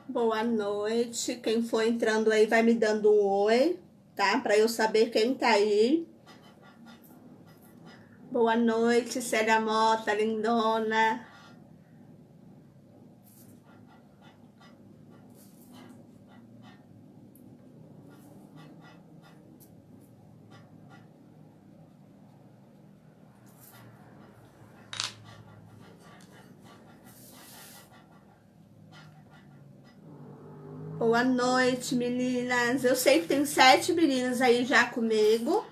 Boa noite. Quem for entrando aí vai me dando um oi, tá? Pra eu saber quem tá aí. Boa noite, Célia Mota, lindona. Boa noite, meninas. Eu sei que tem 7 meninas aí já comigo,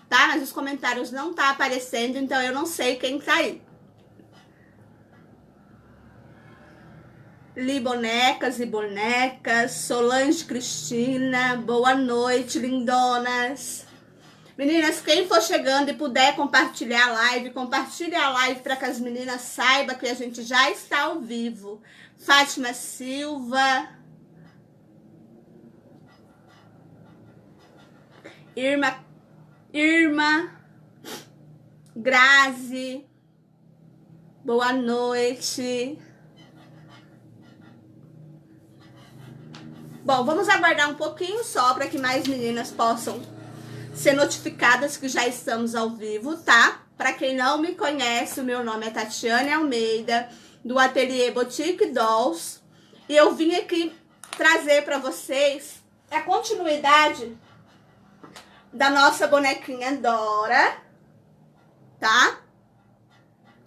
tá? Mas os comentários não tá aparecendo, então eu não sei quem tá aí. Li bonecas e bonecas, Solange Cristina, boa noite, lindonas. Meninas, quem for chegando e puder compartilhar a live, compartilhe a live para que as meninas saibam que a gente já está ao vivo. Fátima Silva, Irma, Grazi, boa noite. Bom, vamos aguardar um pouquinho só para que mais meninas possam ser notificadas que já estamos ao vivo, tá? Para quem não me conhece, o meu nome é Tatiane Almeida, do Ateliê Boutique Dolls, e eu vim aqui trazer para vocês a continuidade da nossa bonequinha Dora, tá?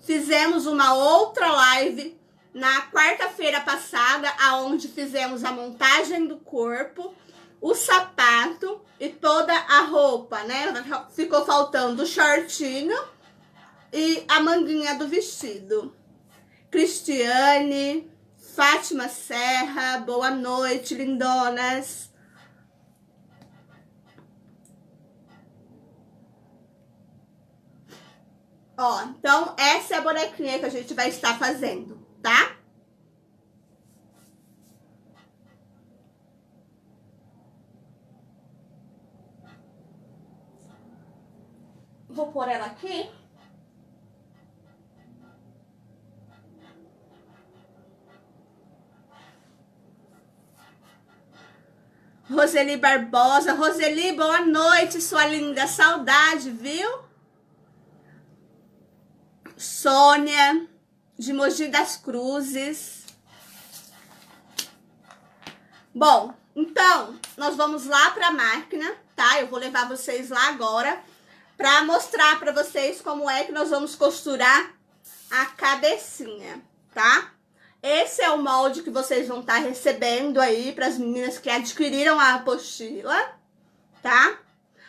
Fizemos uma outra live na quarta-feira passada, aonde fizemos a montagem do corpo, o sapato e toda a roupa, né? Ficou faltando o shortinho e a manguinha do vestido. Cristiane, Fátima Serra, boa noite, lindonas. Ó, então essa é a bonequinha que a gente vai estar fazendo, tá? Vou pôr ela aqui. Roseli Barbosa. Roseli, boa noite, sua linda. Saudade, viu? Sônia, de Mogi das Cruzes. Bom, então, nós vamos lá para a máquina, tá? Eu vou levar vocês lá agora para mostrar para vocês como é que nós vamos costurar a cabecinha, tá? Esse é o molde que vocês vão estar recebendo aí para as meninas que adquiriram a apostila, tá?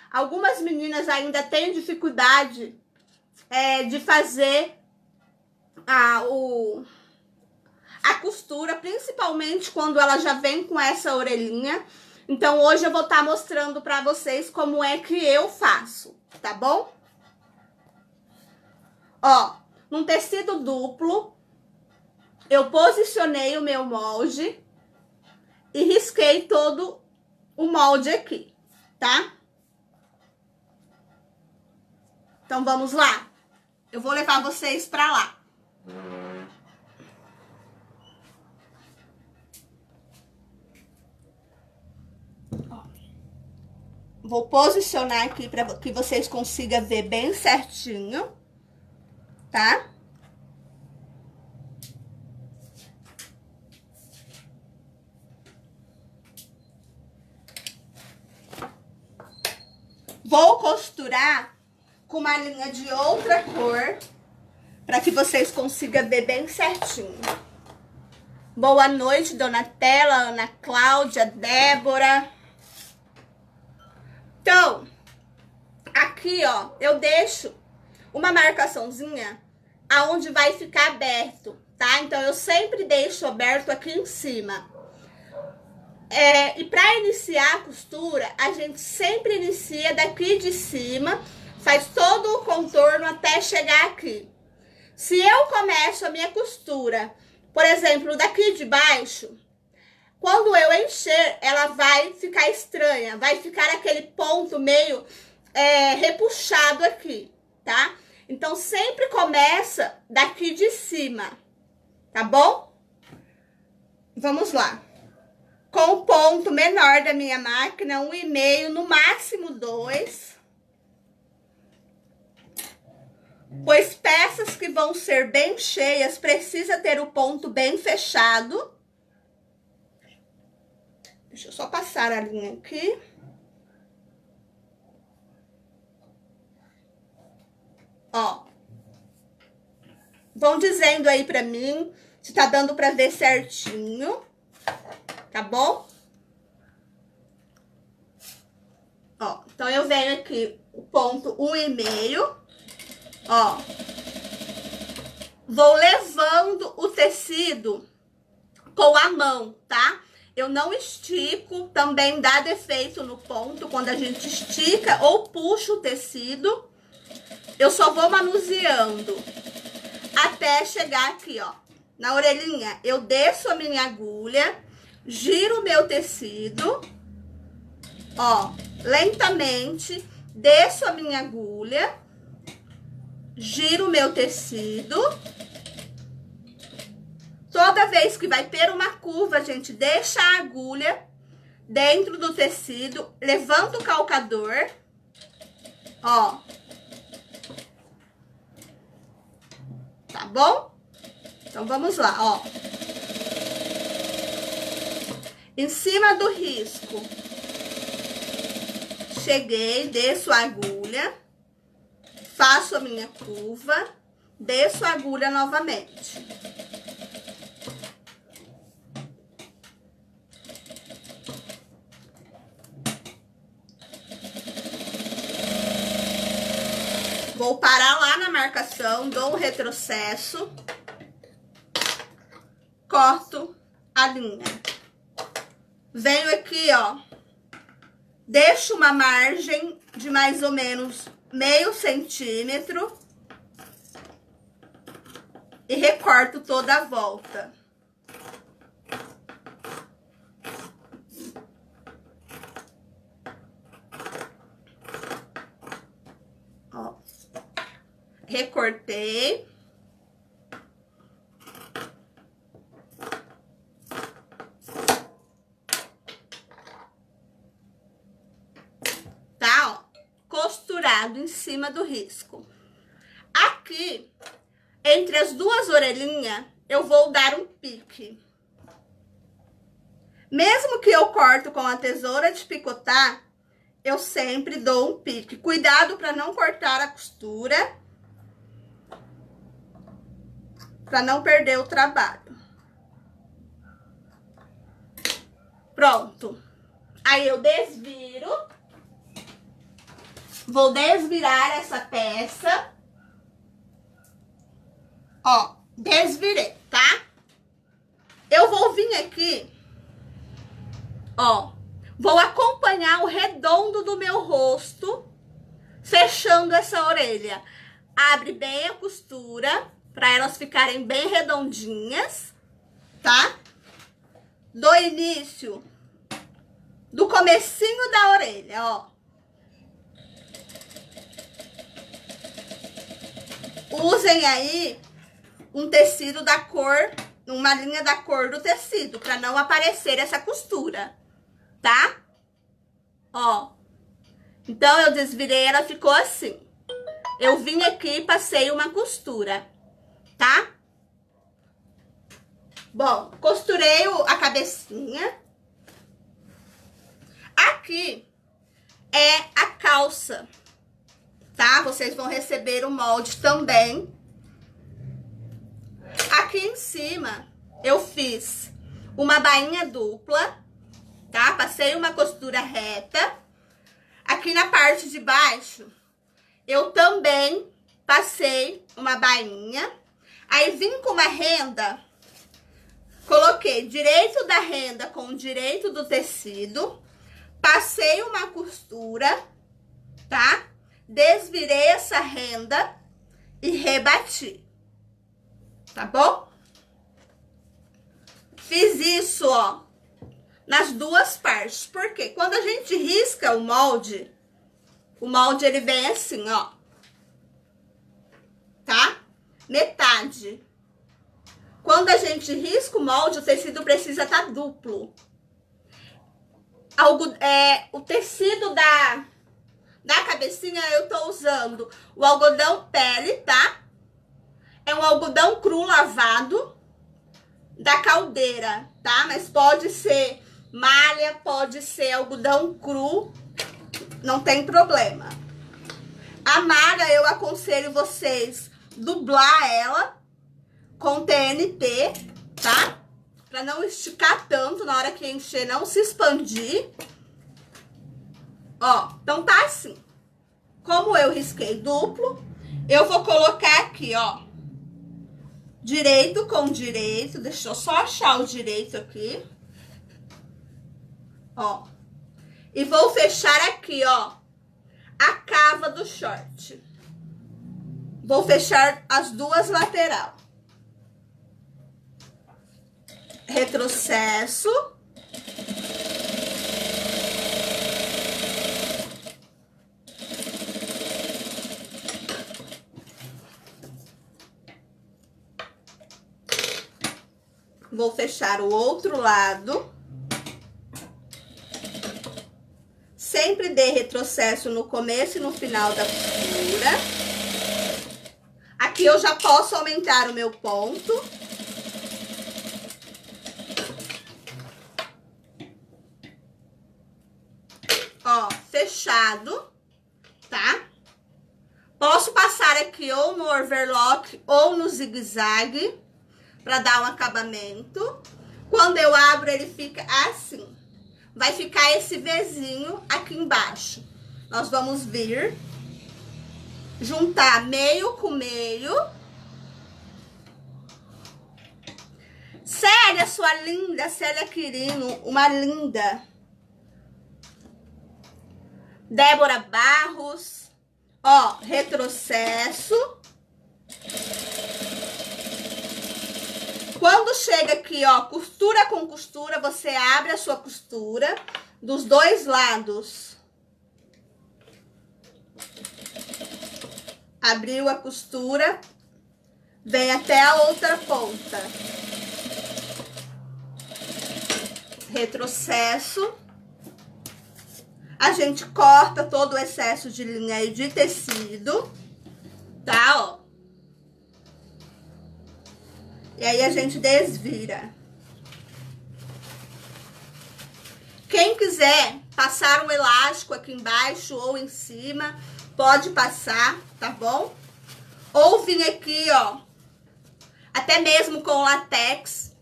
Algumas meninas ainda têm dificuldade de fazer a costura, principalmente quando ela já vem com essa orelhinha. Então hoje eu vou estar mostrando para vocês como é que eu faço, tá bom? Ó, num tecido duplo, eu posicionei o meu molde e risquei todo o molde aqui, tá? Então vamos lá. Eu vou levar vocês pra lá. Vou posicionar aqui para que vocês consigam ver bem certinho, tá? Vou costurar com uma linha de outra cor, para que vocês consigam ver bem certinho. Boa noite, Donatella, Ana Cláudia, Débora. Então, aqui, ó, eu deixo uma marcaçãozinha aonde vai ficar aberto, tá? Então, eu sempre deixo aberto aqui em cima. E para iniciar a costura, a gente sempre inicia daqui de cima, faz todo o contorno até chegar aqui. Se eu começo a minha costura, por exemplo, daqui de baixo, quando eu encher, ela vai ficar estranha, vai ficar aquele ponto meio repuxado aqui, tá? Então, sempre começa daqui de cima, tá bom? Vamos lá. com o ponto menor da minha máquina, 1,5, no máximo 2. Pois peças que vão ser bem cheias, precisa ter o ponto bem fechado. Deixa eu só passar a linha aqui. Ó. Vão dizendo aí pra mim se tá dando pra ver certinho. Tá bom? Ó, então eu venho aqui o ponto 1,5. Ó. Vou levando o tecido com a mão, tá? Eu não estico, também dá defeito no ponto quando a gente estica ou puxa o tecido. Eu só vou manuseando até chegar aqui, ó, na orelhinha. Eu desço a minha agulha, giro o meu tecido, ó, lentamente, desço a minha agulha, giro o meu tecido. Toda vez que vai ter uma curva, a gente deixa a agulha dentro do tecido, levanta o calcador, ó. Tá bom? Então, vamos lá, ó. Em cima do risco, cheguei, desço a agulha, faço a minha curva, desço a agulha novamente. Vou parar lá na marcação, dou um retrocesso, corto a linha. Venho aqui, ó, deixo uma margem de mais ou menos meio centímetro e recorto toda a volta. Ó, recortei. Tá, ó, costurado em cima do risco. Aqui, entre as duas orelhinhas, eu vou dar um pique. Mesmo que eu corto com a tesoura de picotar, eu sempre dou um pique. Cuidado para não cortar a costura, para não perder o trabalho. Pronto. Aí eu desviro. Vou desvirar essa peça. Ó, desvirei, tá? Eu vou vir aqui, ó, vou acompanhar o redondo do meu rosto, fechando essa orelha. Abre bem a costura, para elas ficarem bem redondinhas, tá? Do início, do comecinho da orelha, ó. Usem aí um tecido da cor, uma linha da cor do tecido, para não aparecer essa costura, tá? Ó. Então, eu desvirei, ela ficou assim. Eu vim aqui e passei uma costura, tá? Bom, costurei a cabecinha. Aqui é a calça, tá? Vocês vão receber o molde também. Aqui em cima, eu fiz uma bainha dupla, tá? Passei uma costura reta. Aqui na parte de baixo, eu também passei uma bainha. Aí, vim com uma renda, coloquei direito da renda com o direito do tecido. Passei uma costura, tá? Desvirei essa renda e rebati. Tá bom? Fiz isso, ó, nas duas partes. Porque quando a gente risca o molde ele vem assim, ó. Tá? Metade. Quando a gente risca o molde, o tecido precisa estar duplo. o tecido da cabecinha eu tô usando o algodão pele, tá? É um algodão cru lavado da Caldeira, tá? Mas pode ser malha, pode ser algodão cru, não tem problema. A malha eu aconselho vocês dublar ela com TNT, tá? Pra não esticar tanto na hora que encher, não se expandir. Ó, então tá assim. Como eu risquei duplo, eu vou colocar aqui, ó, direito com direito. Deixa eu só achar o direito aqui. Ó. E vou fechar aqui, ó, a cava do short. Vou fechar as duas laterais. Retrocesso. Vou fechar o outro lado. Sempre dê retrocesso no começo e no final da costura. Aqui eu já posso aumentar o meu ponto. Ó, fechado, tá? Posso passar aqui ou no overlock ou no zigue-zague para dar um acabamento. Quando eu abro, ele fica assim. Vai ficar esse Vzinho aqui embaixo. Nós vamos vir, juntar meio com meio. Célia, sua linda, Célia Quirino, uma linda. Débora Barros, ó, retrocesso. Quando chega aqui, ó, costura com costura, você abre a sua costura dos dois lados. Abriu a costura, vem até a outra ponta. Retrocesso. A gente corta todo o excesso de linha e de tecido, tá, ó. E aí a gente desvira. Quem quiser passar um elástico aqui embaixo ou em cima, pode passar, tá bom? Ou vir aqui, ó, até mesmo com latex,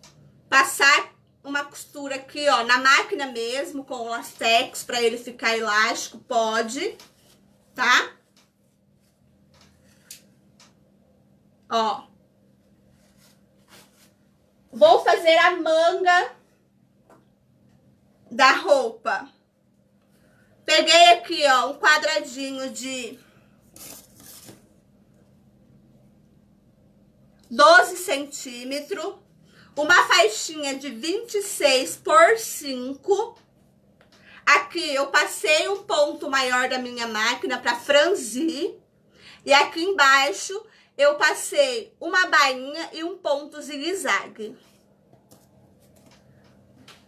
passar uma costura aqui, ó, na máquina mesmo, com o latex, pra ele ficar elástico, pode, tá? Ó. Vou fazer a manga da roupa. Peguei aqui, ó, um quadradinho de 12 centímetros. Uma faixinha de 26 por 5. Aqui eu passei um ponto maior da minha máquina para franzir. E aqui embaixo eu passei uma bainha e um ponto zigue-zague.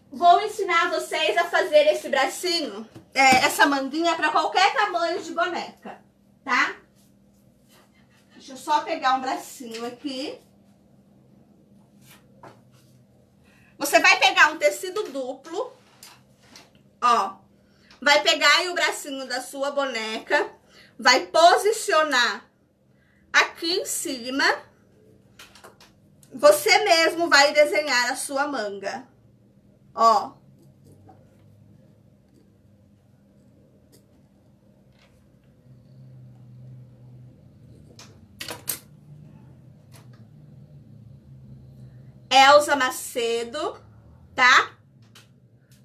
Vou ensinar vocês a fazer esse bracinho, essa manguinha para qualquer tamanho de boneca, tá? Deixa eu só pegar um bracinho aqui. Você vai pegar um tecido duplo, ó, vai pegar aí o bracinho da sua boneca, vai posicionar aqui em cima, você mesmo vai desenhar a sua manga, ó. Elza Macedo, tá?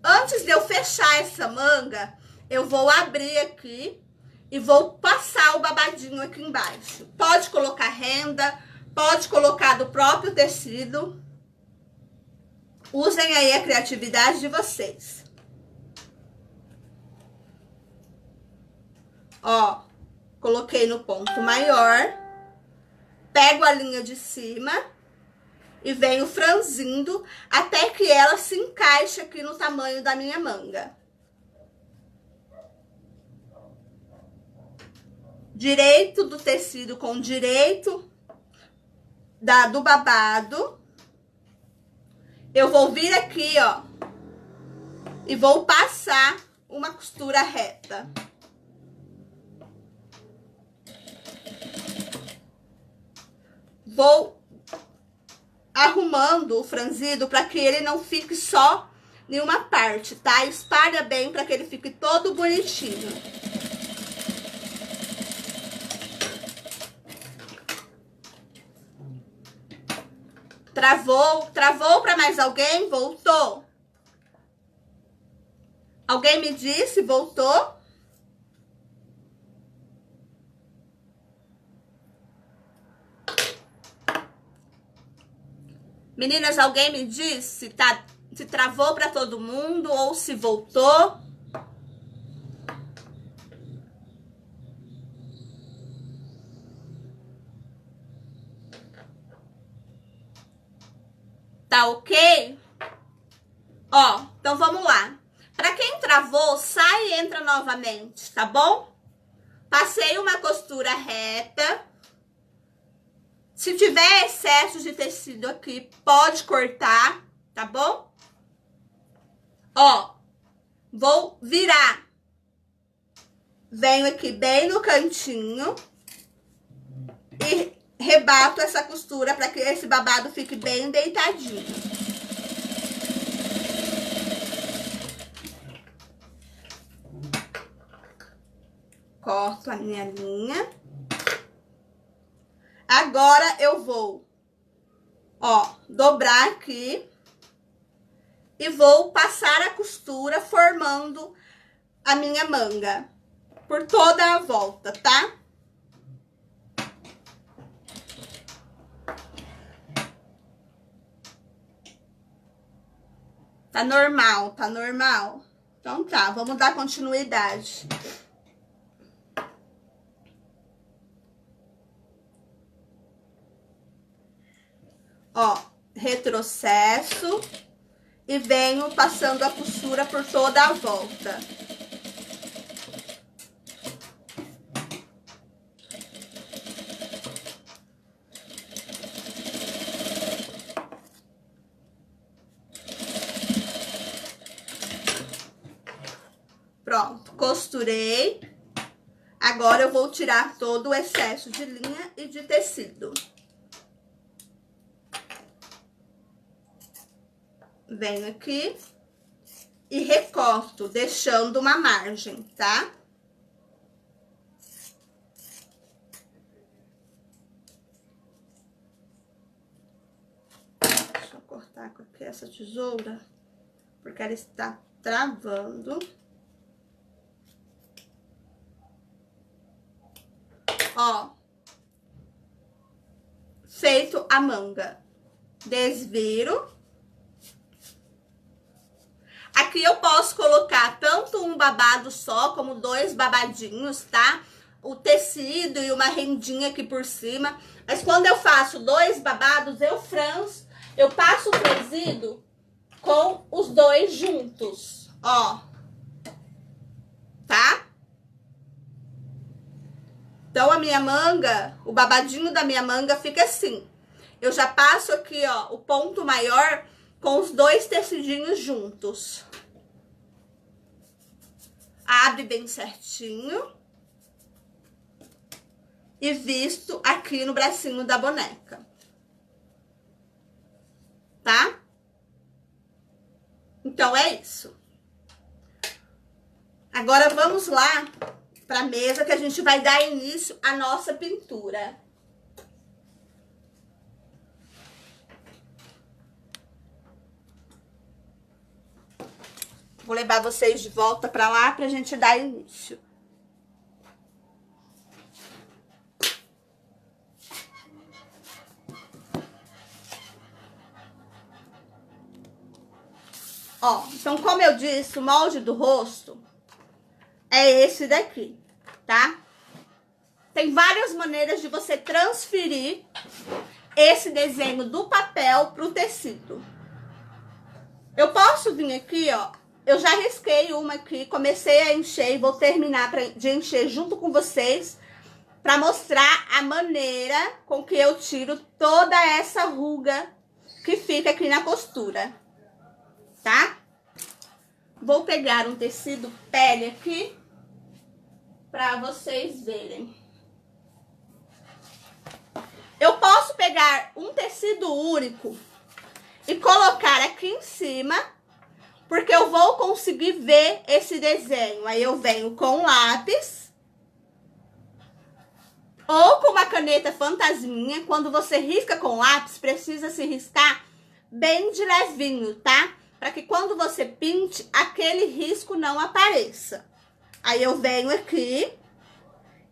Antes de eu fechar essa manga, eu vou abrir aqui e vou passar o babadinho aqui embaixo. Pode colocar renda, pode colocar do próprio tecido. Usem aí a criatividade de vocês. Ó, coloquei no ponto maior, pego a linha de cima e venho franzindo até que ela se encaixe aqui no tamanho da minha manga. direito do tecido com direito do babado. Eu vou vir aqui, ó, e vou passar uma costura reta. Vou arrumando o franzido para que ele não fique só em uma parte, tá? Espalha bem para que ele fique todo bonitinho. Travou? Travou para mais alguém? Voltou? Alguém me disse? Voltou? Meninas, alguém me disse se travou para todo mundo ou se voltou? Tá ok? Ó, então vamos lá. Para quem travou, sai e entra novamente, tá bom? Passei uma costura reta. Se tiver excesso de tecido aqui, pode cortar, tá bom? Ó, vou virar. Venho aqui bem no cantinho e rebato essa costura para que esse babado fique bem deitadinho. Corto a minha linha. Agora eu vou, ó, dobrar aqui e vou passar a costura formando a minha manga por toda a volta, tá? Tá normal, tá normal? Então tá, vamos dar continuidade. Ó, retrocesso e venho passando a costura por toda a volta. Pronto, costurei. Agora eu vou tirar todo o excesso de linha e de tecido. Venho aqui e recorto, deixando uma margem, tá? Deixa eu cortar com aqui essa tesoura, porque ela está travando. Ó, feito a manga. Desviro. Aqui eu posso colocar tanto um babado só, como 2 babadinhos, tá? O tecido e uma rendinha aqui por cima. Mas quando eu faço 2 babados, eu passo o franzido com os 2 juntos, ó. Tá? Então, a minha manga, o babadinho da minha manga fica assim. Eu já passo aqui, ó, o ponto maior com os 2 tecidinhos juntos. Abre bem certinho. E visto aqui no bracinho da boneca. Tá? Então, é isso. Agora, vamos lá pra mesa que a gente vai dar início à nossa pintura. Vou levar vocês de volta pra lá pra gente dar início. Ó, então, como eu disse, o molde do rosto é esse daqui, tá? Tem várias maneiras de você transferir esse desenho do papel pro tecido. Eu posso vir aqui, ó, eu já risquei uma aqui, comecei a encher e vou terminar de encher junto com vocês. para mostrar a maneira com que eu tiro toda essa ruga que fica aqui na costura, tá? Vou pegar um tecido pele aqui para vocês verem. Eu posso pegar um tecido único e colocar aqui em cima, porque eu vou conseguir ver esse desenho. Aí eu venho com lápis ou com uma caneta fantasminha. Quando você risca com lápis, precisa se riscar bem de levinho, tá? Para que quando você pinte, aquele risco não apareça. Aí eu venho aqui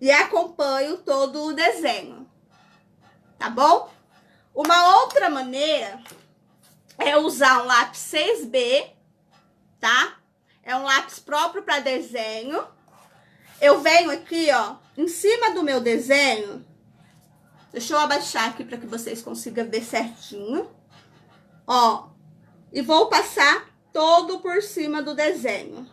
e acompanho todo o desenho, tá bom? Uma outra maneira é usar um lápis 6B, tá? É um lápis próprio para desenho. Eu venho aqui, ó, em cima do meu desenho. Deixa eu abaixar aqui para que vocês consigam ver certinho. Ó, e vou passar todo por cima do desenho.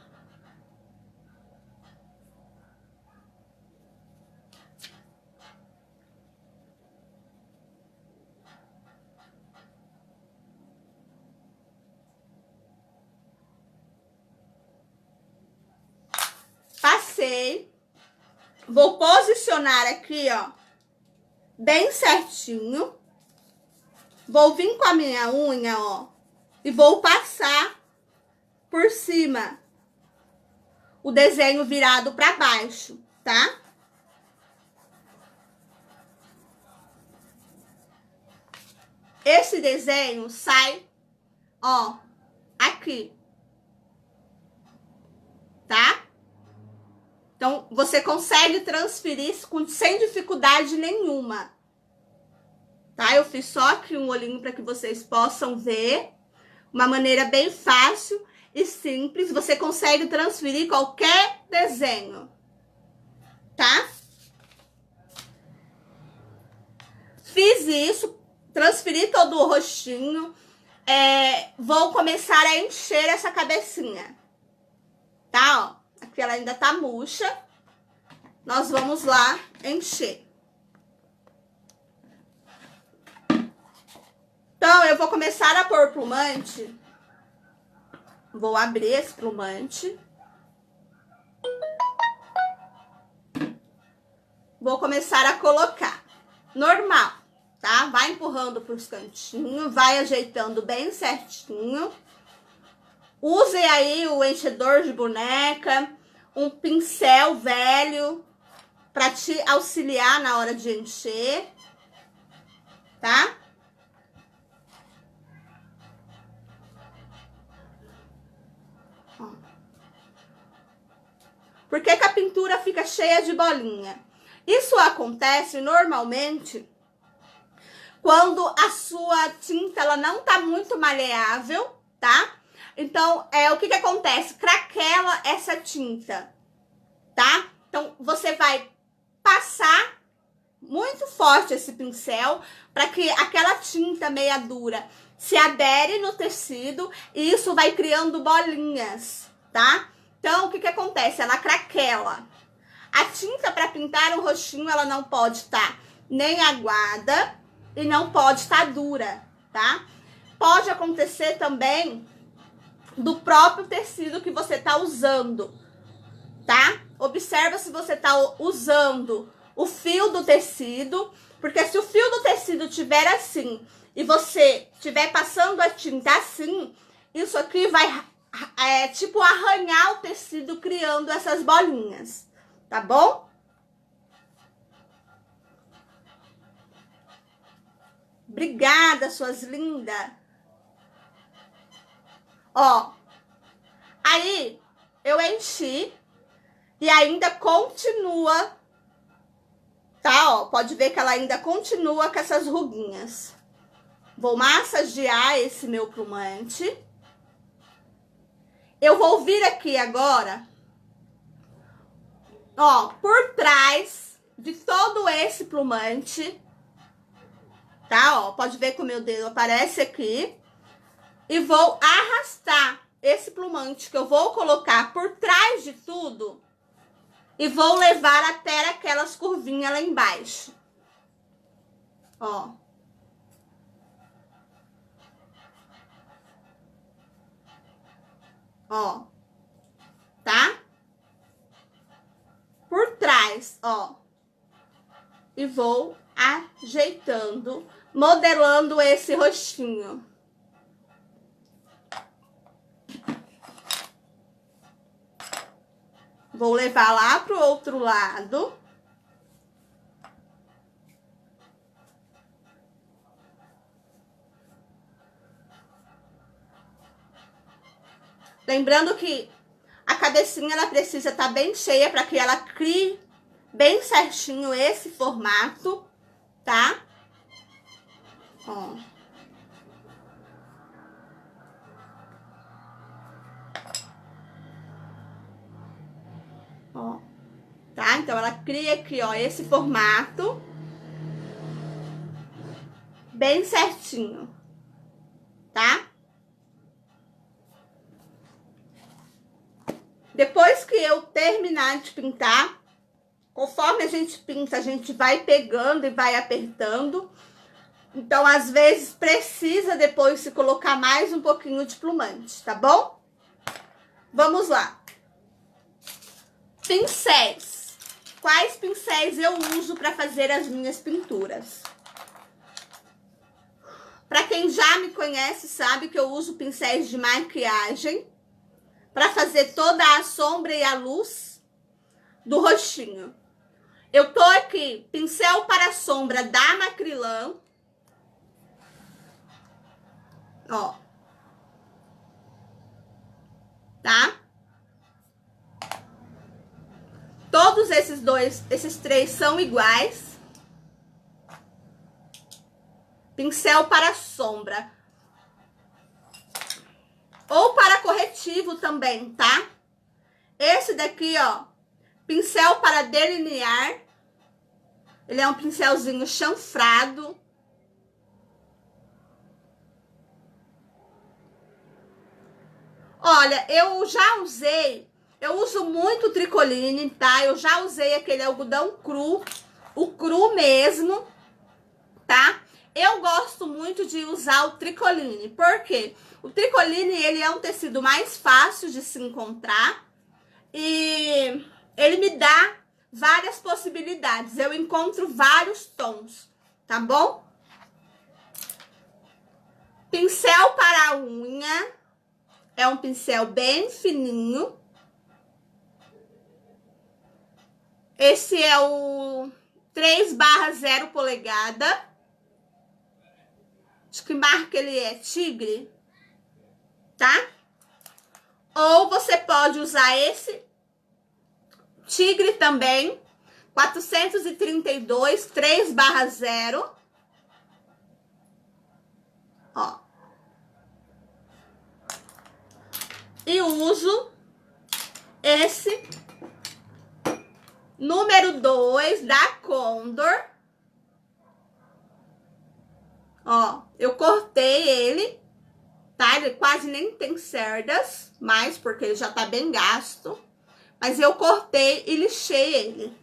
Passei. Vou posicionar aqui, ó, bem certinho. Vou vir com a minha unha, ó, e vou passar por cima o desenho virado para baixo, tá? Esse desenho sai, ó, aqui, tá? Então, você consegue transferir isso sem dificuldade nenhuma, tá? Eu fiz só aqui um olhinho para que vocês possam ver. Uma maneira bem fácil e simples. Você consegue transferir qualquer desenho, tá? Fiz isso, transferi todo o rostinho. Vou começar a encher essa cabecinha, tá? Ó. Aqui ela ainda tá murcha. Nós vamos lá encher. Então, eu vou começar a pôr plumante. Vou abrir esse plumante. Vou começar a colocar. Normal, tá? Vai empurrando pros cantinhos, vai ajeitando bem certinho. Usem aí o enchedor de boneca, um pincel velho para te auxiliar na hora de encher, tá? Por que que a pintura fica cheia de bolinha? Isso acontece normalmente quando a sua tinta ela não tá muito maleável, tá? Então, o que que acontece? Craquela essa tinta, tá? Então, você vai passar muito forte esse pincel para que aquela tinta meia dura se adere no tecido e isso vai criando bolinhas, tá? Então, o que que acontece? Ela craquela. A tinta para pintar um rostinho, ela não pode estar nem aguada e não pode estar dura, tá? Pode acontecer também do próprio tecido que você tá usando, tá? Observa se você tá usando o fio do tecido, porque se o fio do tecido tiver assim e você tiver passando a tinta assim, isso aqui vai tipo arranhar o tecido criando essas bolinhas, tá bom? Obrigada, suas lindas. Ó, aí eu enchi e ainda continua, tá? Ó, pode ver que ela ainda continua com essas ruguinhas. Vou massagear esse meu plumante. Eu vou vir aqui agora, ó, por trás de todo esse plumante, tá? Ó, pode ver que o meu dedo aparece aqui. E vou arrastar esse plumante que eu vou colocar por trás de tudo E vou levar até aquelas curvinhas lá embaixo. Ó. Ó. Tá? Por trás, ó. E vou ajeitando, modelando esse rostinho. Vou levar lá pro outro lado. Lembrando que a cabecinha, ela precisa estar bem cheia para que ela crie bem certinho esse formato, tá? Ó. Ó. Tá? Então, ela cria aqui, ó, esse formato bem certinho, tá? Depois que eu terminar de pintar, conforme a gente pinta, a gente vai pegando e vai apertando. Então, às vezes, precisa depois se colocar mais um pouquinho de plumante, tá bom? Vamos lá. Pincéis. Quais pincéis eu uso para fazer as minhas pinturas? Para quem já me conhece, sabe que eu uso pincéis de maquiagem para fazer toda a sombra e a luz do rostinho. Eu tô aqui, pincel para sombra da Macrylan. Ó. Tá? Todos esses três são iguais. Pincel para sombra. Ou para corretivo também, tá? Esse daqui, ó, pincel para delinear. Ele é um pincelzinho chanfrado. Olha, eu uso muito o tricoline, tá? Eu já usei aquele algodão cru, o cru mesmo, tá? Eu gosto muito de usar o tricoline, por quê? O tricoline, ele é um tecido mais fácil de se encontrar e ele me dá várias possibilidades. Eu encontro vários tons, tá bom? Pincel para a unha. É um pincel bem fininho. Esse é o 3/0 polegada. Acho que marca ele é tigre, tá? Ou você pode usar esse tigre também, 432, 3/0. Ó. E uso esse número 2 da Condor. Ó, eu cortei ele, tá? Ele quase nem tem cerdas, mais porque ele já tá bem gasto. Mas eu cortei e lixei ele.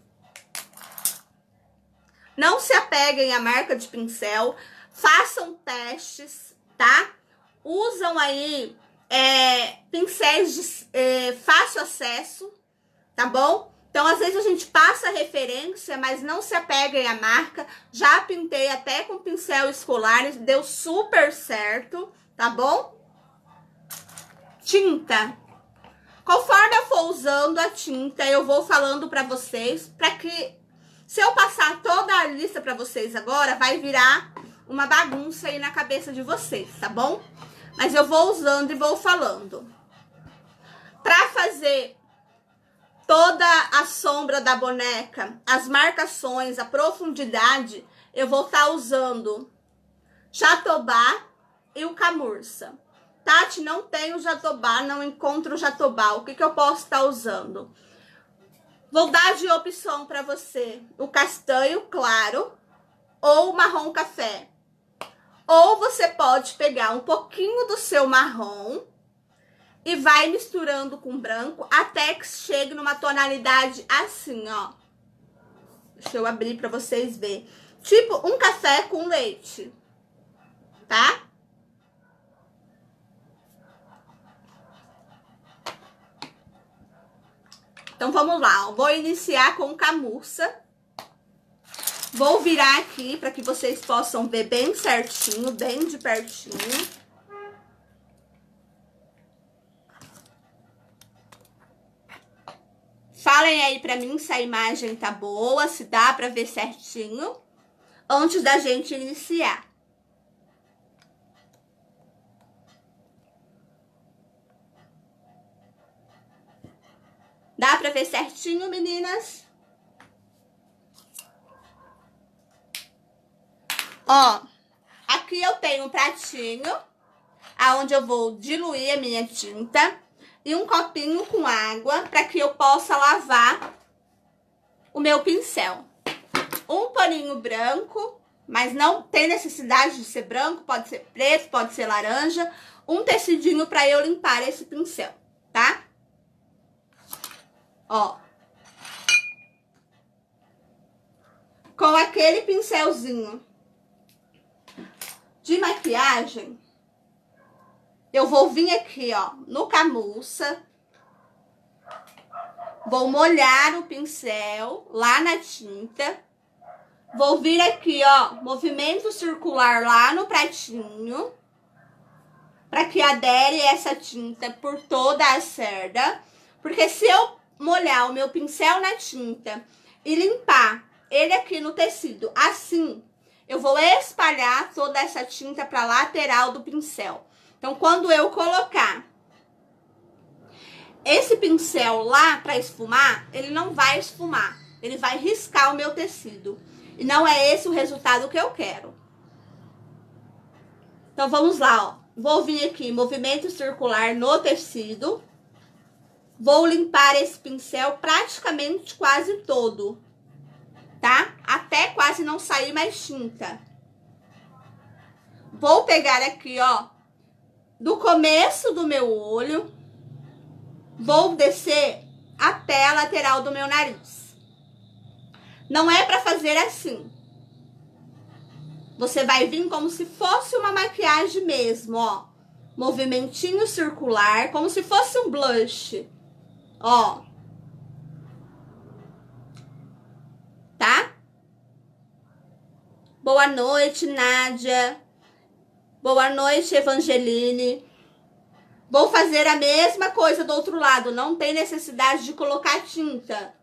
Não se apeguem à marca de pincel, façam testes, tá? Usam aí pincéis de fácil acesso, tá bom? Então, às vezes a gente passa referência, mas não se apeguem à marca. Já pintei até com pincel escolar, deu super certo, tá bom? Tinta. Conforme eu for usando a tinta, eu vou falando pra vocês, pra que se eu passar toda a lista pra vocês agora, vai virar uma bagunça aí na cabeça de vocês, tá bom? Mas eu vou usando e vou falando. Pra fazer toda a sombra da boneca, as marcações, a profundidade, eu vou estar usando jatobá e o camurça. Tati, não tenho jatobá, não encontro jatobá. O que eu posso estar usando? Vou dar de opção para você o castanho claro ou o marrom café. Ou você pode pegar um pouquinho do seu marrom E vai misturando com branco até que chegue numa tonalidade assim, ó. Deixa eu abrir pra vocês verem. Tipo um café com leite, tá? Então, vamos lá, ó. Vou iniciar com camurça. Vou virar aqui para que vocês possam ver bem certinho, bem de pertinho. Falem aí pra mim se a imagem tá boa, se dá pra ver certinho, antes da gente iniciar. Dá pra ver certinho, meninas? Ó, aqui eu tenho um pratinho, aonde eu vou diluir a minha tinta, e um copinho com água, para que eu possa lavar o meu pincel. Um paninho branco, mas não tem necessidade de ser branco, pode ser preto, pode ser laranja. Um tecidinho para eu limpar esse pincel, tá? Ó. Com aquele pincelzinho de maquiagem, eu vou vir aqui, ó, no camurça. Vou molhar o pincel lá na tinta. Vou vir aqui, ó, movimento circular lá no pratinho, para que adere essa tinta por toda a cerda. Porque se eu molhar o meu pincel na tinta e limpar ele aqui no tecido assim, eu vou espalhar toda essa tinta para a lateral do pincel. Então, quando eu colocar esse pincel lá para esfumar, ele não vai esfumar, ele vai riscar o meu tecido. E não é esse o resultado que eu quero. Então, vamos lá, ó. Vou vir aqui, movimento circular no tecido. Vou limpar esse pincel praticamente quase todo, tá? Até quase não sair mais tinta. Vou pegar aqui, ó, do começo do meu olho, vou descer até a lateral do meu nariz. Não é pra fazer assim. Você vai vir como se fosse uma maquiagem mesmo, ó. Movimentinho circular, como se fosse um blush. Ó. Tá? Boa noite, Nádia. Boa noite, Evangeline. Vou fazer a mesma coisa do outro lado. Não tem necessidade de colocar tinta.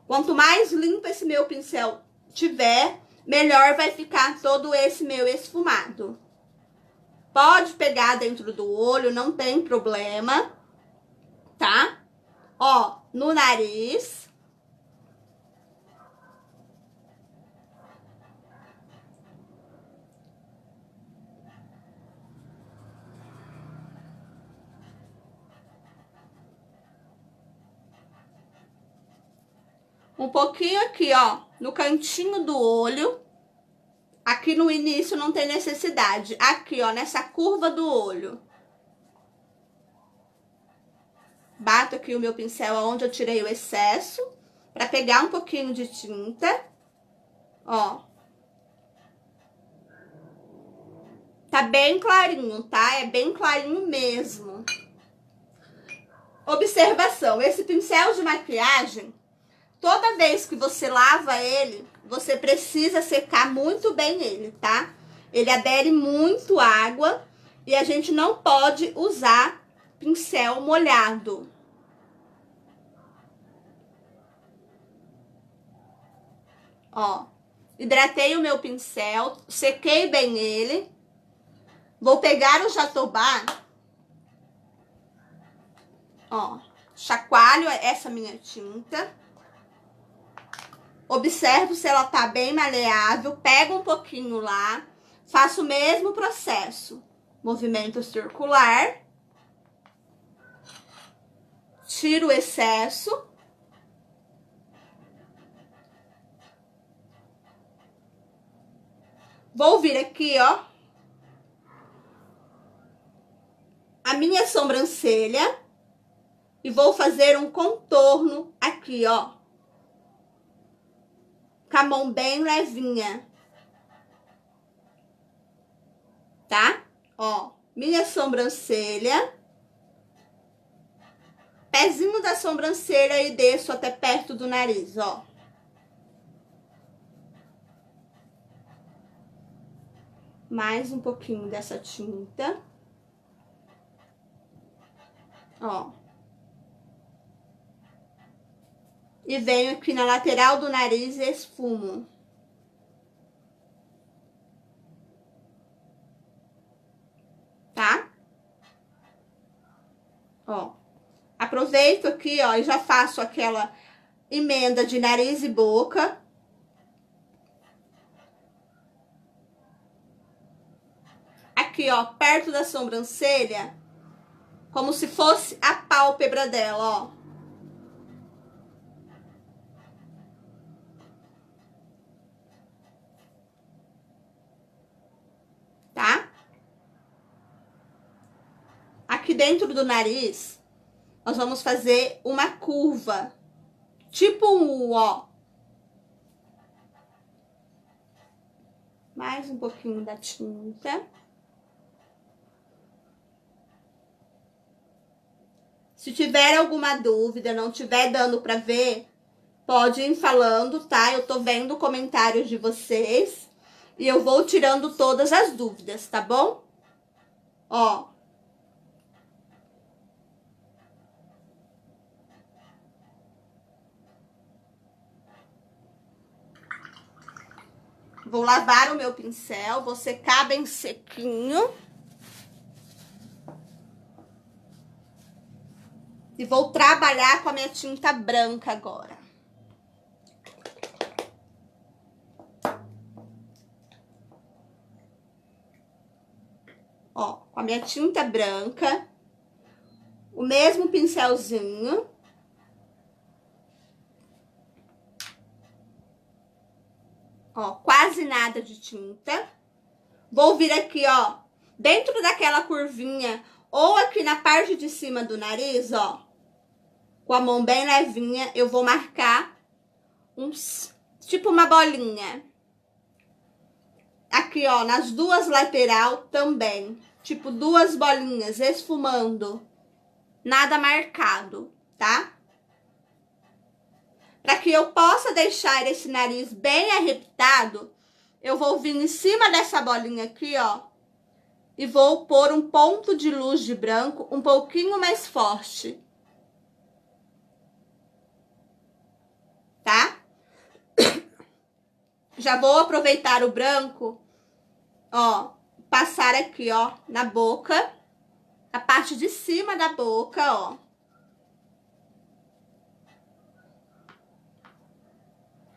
Quanto mais limpo esse meu pincel tiver, melhor vai ficar todo esse meu esfumado. Pode pegar dentro do olho, não tem problema, tá? Ó, no nariz. Um pouquinho aqui, ó, no cantinho do olho. Aqui no início não tem necessidade. Aqui, ó, nessa curva do olho. Bato aqui o meu pincel onde eu tirei o excesso, pra pegar um pouquinho de tinta. Ó. Tá bem clarinho, tá? É bem clarinho mesmo. Observação, esse pincel de maquiagem, toda vez que você lava ele, você precisa secar muito bem ele, tá? Ele adere muito água e a gente não pode usar pincel molhado. Ó, hidratei o meu pincel, sequei bem ele. Vou pegar o jatobá, ó, chacoalho essa minha tinta. Observo se ela tá bem maleável, pego um pouquinho lá, faço o mesmo processo. Movimento circular. Tiro o excesso. Vou vir aqui, ó. a minha sobrancelha e vou fazer um contorno aqui, ó. Com a mão bem levinha. Tá? Ó, minha sobrancelha. Pezinho da sobrancelha e desço até perto do nariz, ó. Mais um pouquinho dessa tinta. Ó. E venho aqui na lateral do nariz e esfumo. Tá? Ó. Aproveito aqui, ó, e já faço aquela emenda de nariz e boca. Aqui, ó, perto da sobrancelha, como se fosse a pálpebra dela, ó. Tá? Aqui dentro do nariz, nós vamos fazer uma curva, tipo um U, ó. Mais um pouquinho da tinta. Se tiver alguma dúvida, não tiver dando pra ver, pode ir falando, tá? Eu tô vendo comentários de vocês e eu vou tirando todas as dúvidas, tá bom? Ó. Vou lavar o meu pincel, vou secar bem sequinho. E vou trabalhar com a minha tinta branca agora. Ó, com a minha tinta branca, o mesmo pincelzinho. Ó, quase nada de tinta. Vou vir aqui, ó, dentro daquela curvinha, ou aqui na parte de cima do nariz, ó, com a mão bem levinha, eu vou marcar uns, tipo uma bolinha. Aqui, ó, nas duas lateral também, tipo duas bolinhas, esfumando. Nada marcado, tá? Para que eu possa deixar esse nariz bem arrebitado, eu vou vir em cima dessa bolinha aqui, ó, e vou pôr um ponto de luz de branco um pouquinho mais forte. Tá? Já vou aproveitar o branco, ó, passar aqui, ó, na boca, a parte de cima da boca, ó.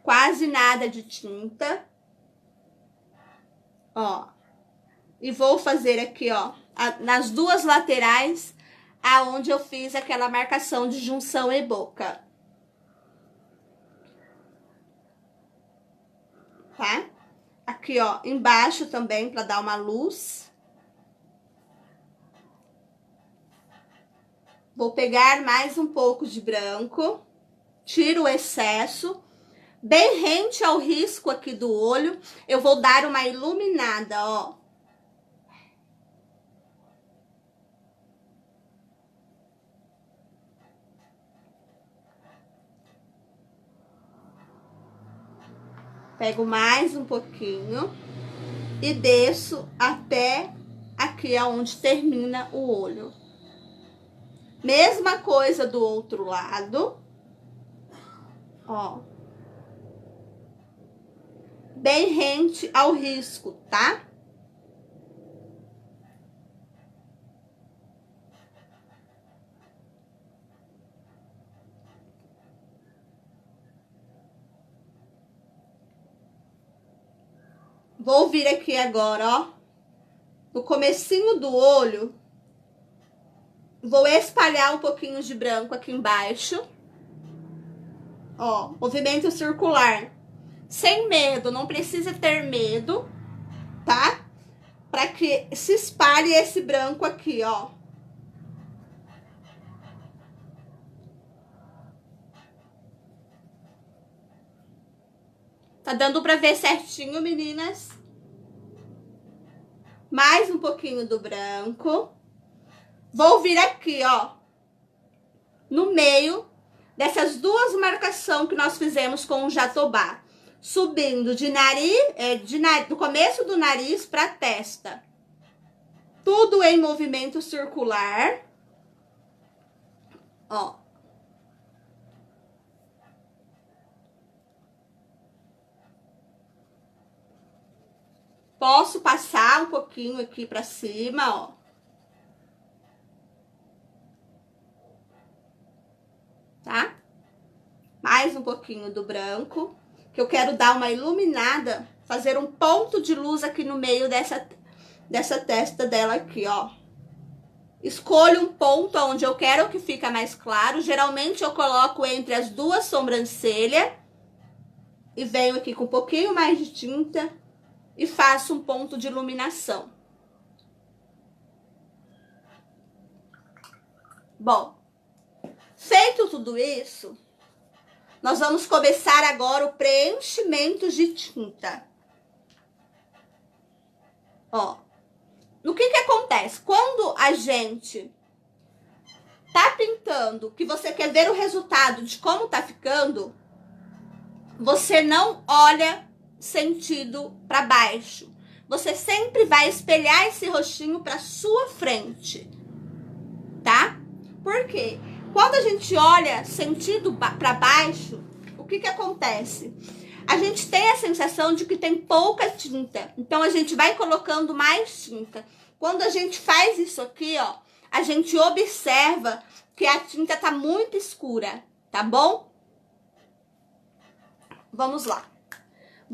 Quase nada de tinta. Ó. E vou fazer aqui, ó, nas duas laterais, aonde eu fiz aquela marcação de junção e boca. Tá? Aqui, ó, embaixo também, pra dar uma luz. Vou pegar mais um pouco de branco. Tiro o excesso. Bem rente ao risco aqui do olho, eu vou dar uma iluminada, ó. Pego mais um pouquinho e desço até aqui aonde termina o olho. Mesma coisa do outro lado. Ó. Bem rente ao risco, tá? Vou vir aqui agora, ó, no comecinho do olho, vou espalhar um pouquinho de branco aqui embaixo. Ó, movimento circular. Sem medo, não precisa ter medo, tá? Pra que se espalhe esse branco aqui, ó. Tá dando pra ver certinho, meninas? Mais um pouquinho do branco. Vou vir aqui, ó, no meio dessas duas marcações que nós fizemos com o jatobá. Subindo de nariz, do começo do nariz pra testa. Tudo em movimento circular. Ó. Posso passar um pouquinho aqui pra cima, ó. Tá? Mais um pouquinho do branco, que eu quero dar uma iluminada, fazer um ponto de luz aqui no meio dessa testa dela aqui, ó. Escolho um ponto onde eu quero que fica mais claro. Geralmente eu coloco entre as duas sobrancelhas e venho aqui com um pouquinho mais de tinta e faço um ponto de iluminação. Bom, feito tudo isso, nós vamos começar agora o preenchimento de tinta. Ó, o que acontece? Quando a gente tá pintando, que você quer ver o resultado de como tá ficando, você não olha sentido para baixo. Você sempre vai espelhar esse rostinho para sua frente, tá? Por quê? Quando a gente olha sentido para baixo, o que acontece? A gente tem a sensação de que tem pouca tinta. Então, a gente vai colocando mais tinta. Quando a gente faz isso aqui, ó, a gente observa que a tinta tá muito escura, tá bom? Vamos lá.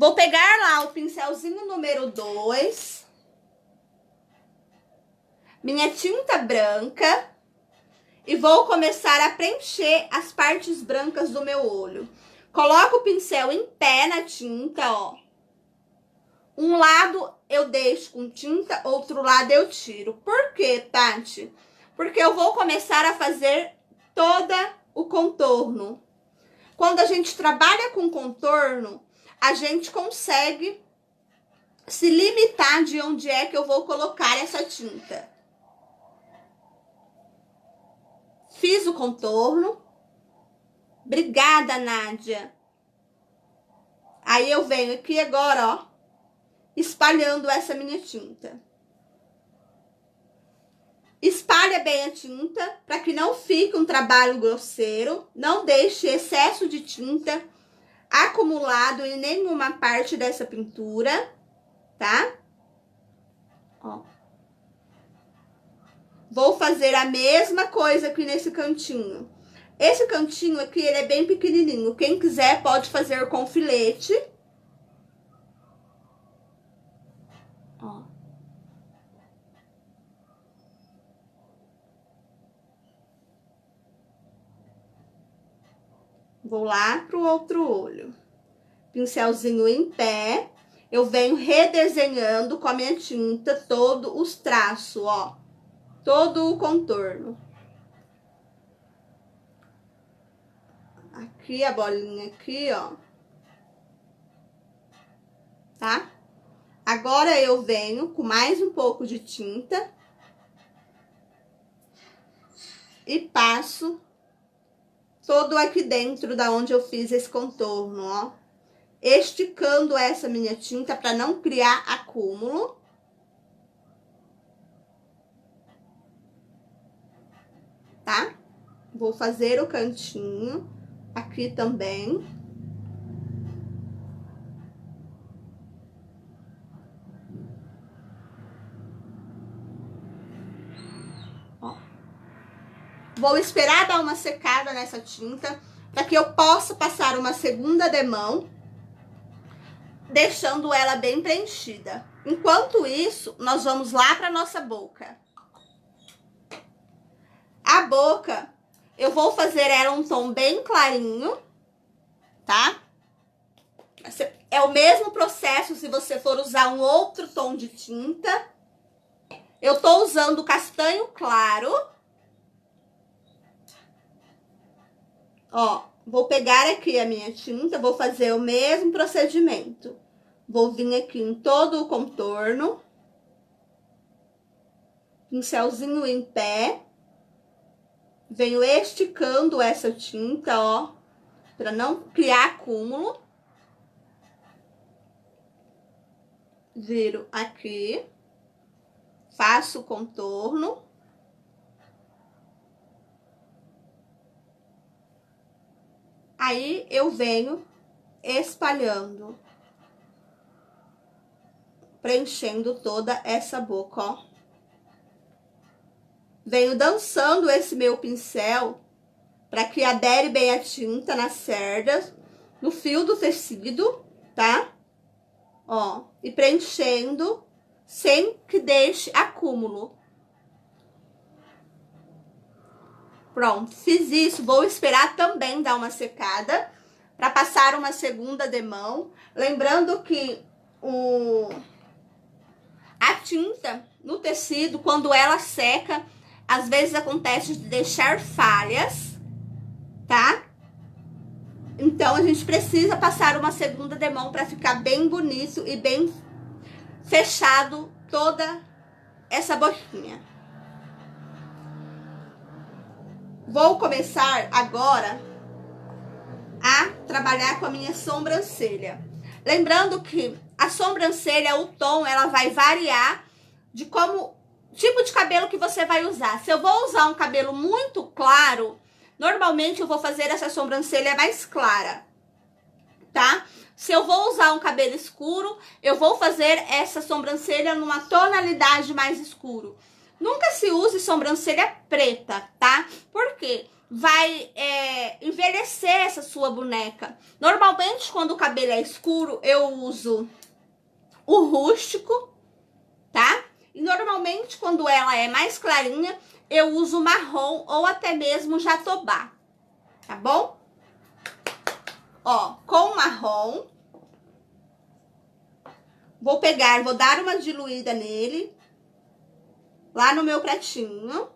Vou pegar lá o pincelzinho número 2. Minha tinta branca. E vou começar a preencher as partes brancas do meu olho. Coloco o pincel em pé na tinta, ó. Um lado eu deixo com tinta, outro lado eu tiro. Por quê, Tati? Porque eu vou começar a fazer todo o contorno. Quando a gente trabalha com contorno, a gente consegue se limitar de onde é que eu vou colocar essa tinta. Fiz o contorno. Obrigada, Nádia. Aí eu venho aqui agora, ó, espalhando essa minha tinta. Espalha bem a tinta para que não fique um trabalho grosseiro. Não deixe excesso de tinta acumulado em nenhuma parte dessa pintura, tá? Ó. Vou fazer a mesma coisa aqui nesse cantinho. Esse cantinho aqui, ele é bem pequenininho. Quem quiser pode fazer com filete. Ó. Vou lá pro outro olho. Pincelzinho em pé. Eu venho redesenhando com a minha tinta todos os traços, ó. Todo o contorno. Aqui a bolinha aqui, ó. Tá? Agora eu venho com mais um pouco de tinta. E passo todo aqui dentro da onde eu fiz esse contorno, ó. Esticando essa minha tinta para não criar acúmulo. Tá? Vou fazer o cantinho aqui também. Ó. Vou esperar dar uma secada nessa tinta para que eu possa passar uma segunda demão, deixando ela bem preenchida. Enquanto isso, nós vamos lá para nossa boca. A boca, eu vou fazer ela um tom bem clarinho, tá? É o mesmo processo se você for usar um outro tom de tinta. Eu tô usando castanho claro. Ó, Vou pegar aqui a minha tinta, vou fazer o mesmo procedimento. Vou vir aqui em todo o contorno. Pincelzinho em pé. Venho esticando essa tinta, ó, para não criar acúmulo. Viro aqui. Faço o contorno. Aí, eu venho espalhando. Preenchendo toda essa boca, ó. Venho dançando esse meu pincel para que adere bem a tinta nas cerdas, no fio do tecido, tá? Ó, e preenchendo sem que deixe acúmulo. Pronto, fiz isso. Vou esperar também dar uma secada para passar uma segunda demão. Lembrando que a tinta no tecido, quando ela seca, às vezes acontece de deixar falhas, tá? Então, a gente precisa passar uma segunda demão para ficar bem bonito e bem fechado toda essa boquinha. Vou começar agora a trabalhar com a minha sobrancelha. Lembrando que a sobrancelha, o tom, ela vai variar de como tipo de cabelo que você vai usar. Se eu vou usar um cabelo muito claro, normalmente eu vou fazer essa sobrancelha mais clara, tá? Se eu vou usar um cabelo escuro, eu vou fazer essa sobrancelha numa tonalidade mais escuro. Nunca se use sobrancelha preta, tá? Por quê? Vai envelhecer essa sua boneca. Normalmente, quando o cabelo é escuro, eu uso o rústico, tá? E normalmente, quando ela é mais clarinha, eu uso marrom ou até mesmo jatobá, tá bom? Ó, com marrom, vou pegar, vou dar uma diluída nele, lá no meu pratinho.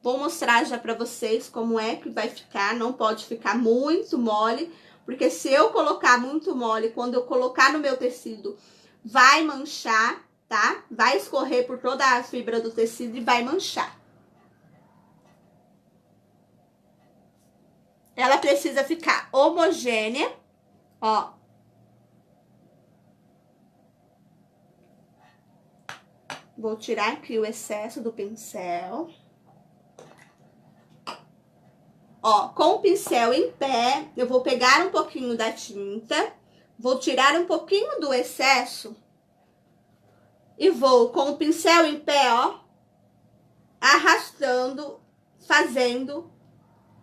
Vou mostrar já pra vocês como é que vai ficar, não pode ficar muito mole, porque se eu colocar muito mole, quando eu colocar no meu tecido, vai manchar, tá? Vai escorrer por toda a fibra do tecido e vai manchar. Ela precisa ficar homogênea, ó. Vou tirar aqui o excesso do pincel. Ó, com o pincel em pé, eu vou pegar um pouquinho da tinta, vou tirar um pouquinho do excesso e vou, com o pincel em pé, ó, arrastando, fazendo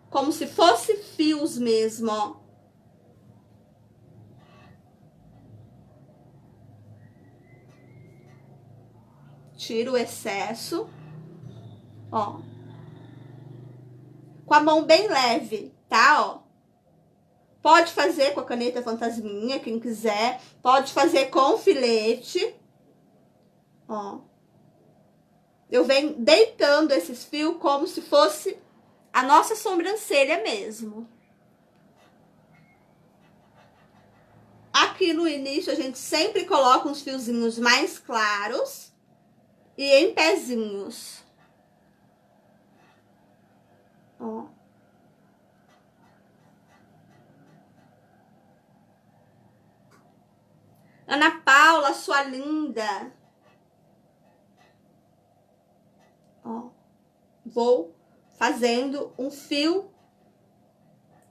como se fosse fios mesmo, ó. Tiro o excesso, ó. Com a mão bem leve, tá, ó. Pode fazer com a caneta fantasminha, quem quiser. Pode fazer com filete, ó. Eu venho deitando esses fios como se fosse a nossa sobrancelha mesmo. Aqui no início, a gente sempre coloca uns fiozinhos mais claros e em pezinhos. Ó. Ana Paula, sua linda. Ó. Vou fazendo um fio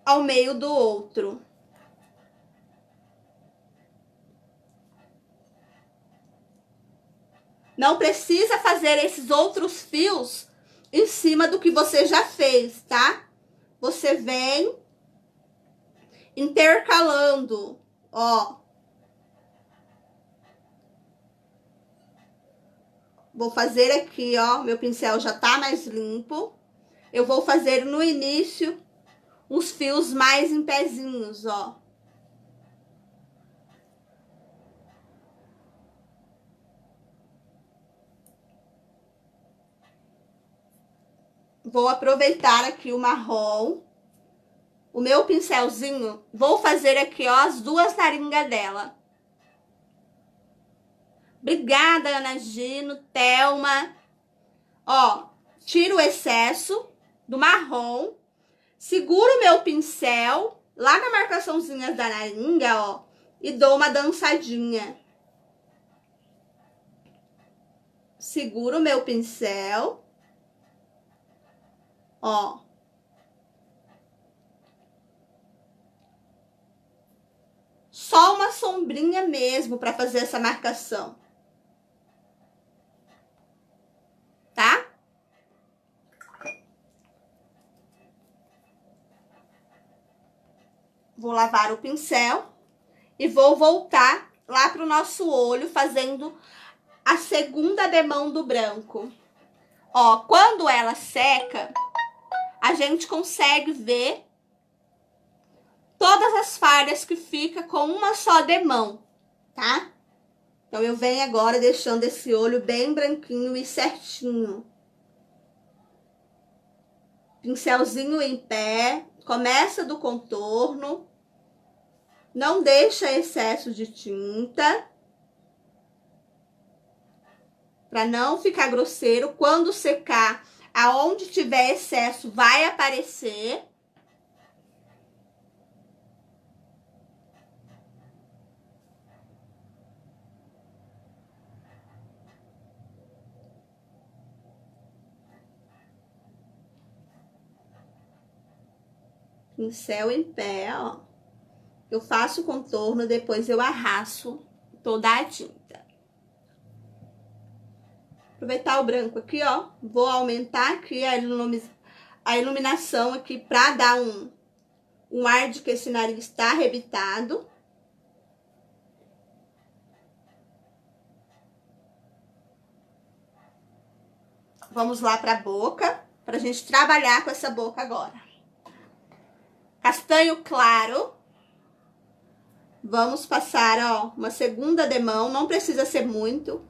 ao meio do outro. Não precisa fazer esses outros fios em cima do que você já fez, tá? Você vem intercalando, ó. Vou fazer aqui, ó, meu pincel já tá mais limpo. Eu vou fazer no início os fios mais em pezinhos, ó. vou aproveitar aqui o marrom, o meu pincelzinho, vou fazer aqui, ó, as duas naringas dela. Obrigada, Ana Gino, Thelma. Ó, tiro o excesso do marrom, seguro o meu pincel lá na marcaçãozinha da naringa, ó, e dou uma dançadinha. Seguro o meu pincel, ó. Só uma sombrinha mesmo para fazer essa marcação. Tá? Vou lavar o pincel e vou voltar lá pro nosso olho fazendo a segunda demão do branco. Ó, quando ela seca, a gente consegue ver todas as falhas que fica com uma só demão, tá? Então, eu venho agora deixando esse olho bem branquinho e certinho. Pincelzinho em pé, começa do contorno. Não deixa excesso de tinta. Pra não ficar grosseiro. Quando secar, aonde tiver excesso vai aparecer. Pincel em pé, ó. Eu faço o contorno, depois eu arrasto toda a tinta. Aproveitar o branco aqui, ó. Vou aumentar aqui a iluminação aqui pra dar um ar de que esse nariz tá arrebitado. Vamos lá pra boca, pra gente trabalhar com essa boca agora. Castanho claro. Vamos passar, ó, uma segunda demão. Não precisa ser muito.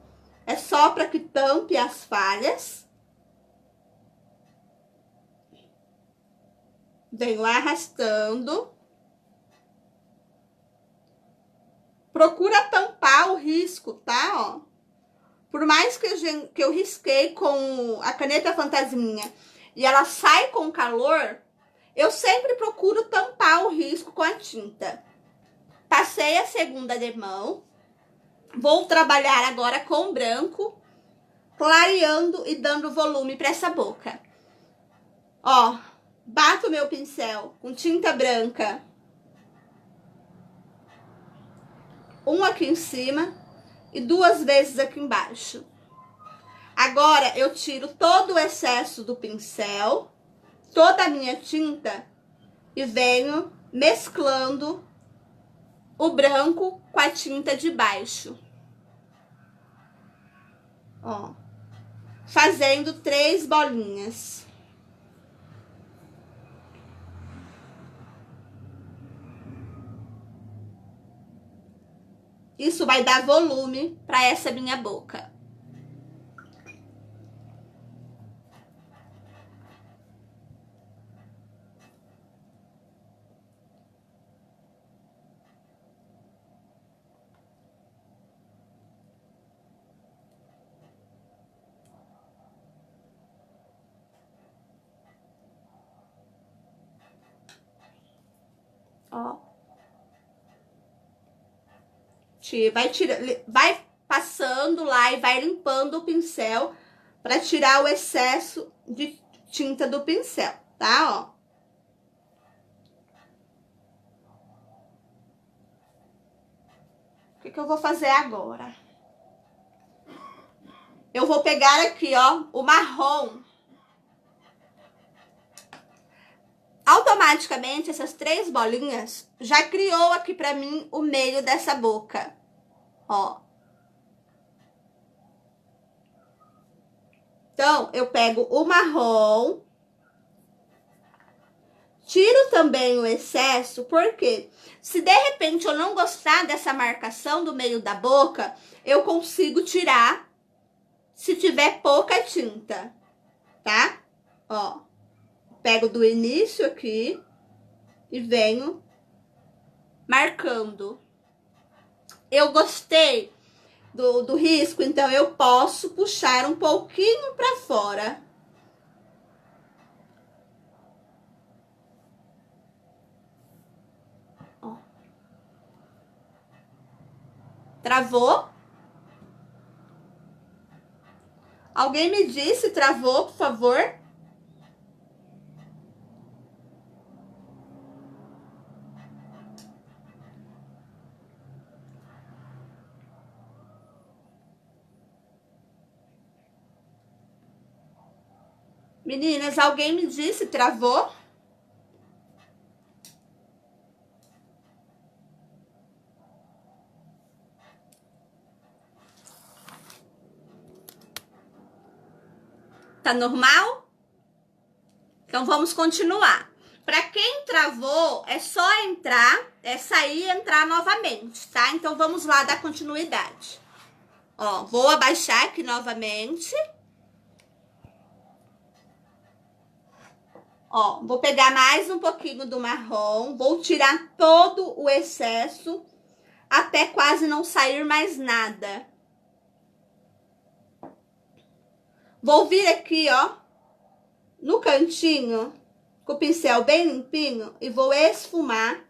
É só para que tampe as falhas. Venho arrastando. Procura tampar o risco, tá? Ó. Por mais que eu risquei com a caneta fantasminha e ela sai com calor, eu sempre procuro tampar o risco com a tinta. Passei a segunda demão. Vou trabalhar agora com branco, clareando e dando volume para essa boca. Ó, bato o meu pincel com tinta branca. Um aqui em cima e duas vezes aqui embaixo. Agora, eu tiro todo o excesso do pincel, toda a minha tinta, e venho mesclando o branco com a tinta de baixo. Ó, fazendo 3 bolinhas. Isso vai dar volume para essa minha boca. Ó. Vai passando lá e vai limpando o pincel para tirar o excesso de tinta do pincel, tá? Ó. O que eu vou fazer agora? Eu vou pegar aqui, ó, o marrom. Automaticamente, essas 3 bolinhas já criou aqui pra mim o meio dessa boca. Ó. Então, eu pego o marrom. Tiro também o excesso, porque se de repente eu não gostar dessa marcação do meio da boca, eu consigo tirar se tiver pouca tinta, tá? Ó. Pego do início aqui e venho marcando. Eu gostei do risco, então eu posso puxar um pouquinho pra fora. Ó. Travou? Alguém me disse travou, por favor? Meninas, alguém me disse travou? Tá normal? Então vamos continuar. Para quem travou, é só entrar, sair e entrar novamente, tá? Então vamos lá dar continuidade. Ó, vou abaixar aqui novamente. Ó, vou pegar mais um pouquinho do marrom, vou tirar todo o excesso até quase não sair mais nada. Vou vir aqui, ó, no cantinho, com o pincel bem limpinho e vou esfumar.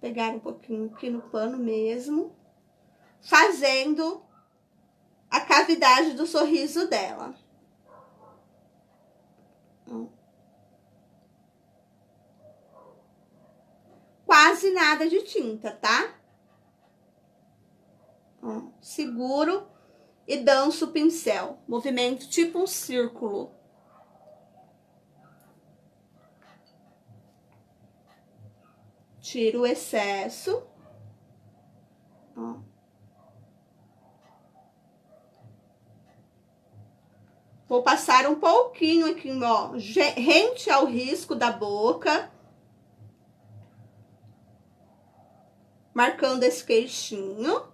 Pegar um pouquinho aqui no pano mesmo, fazendo a cavidade do sorriso dela. Quase nada de tinta, tá? Ó, seguro e danço o pincel. Movimento tipo um círculo. Tiro o excesso. Ó. Vou passar um pouquinho aqui, ó, rente ao risco da boca. Marcando esse queixinho.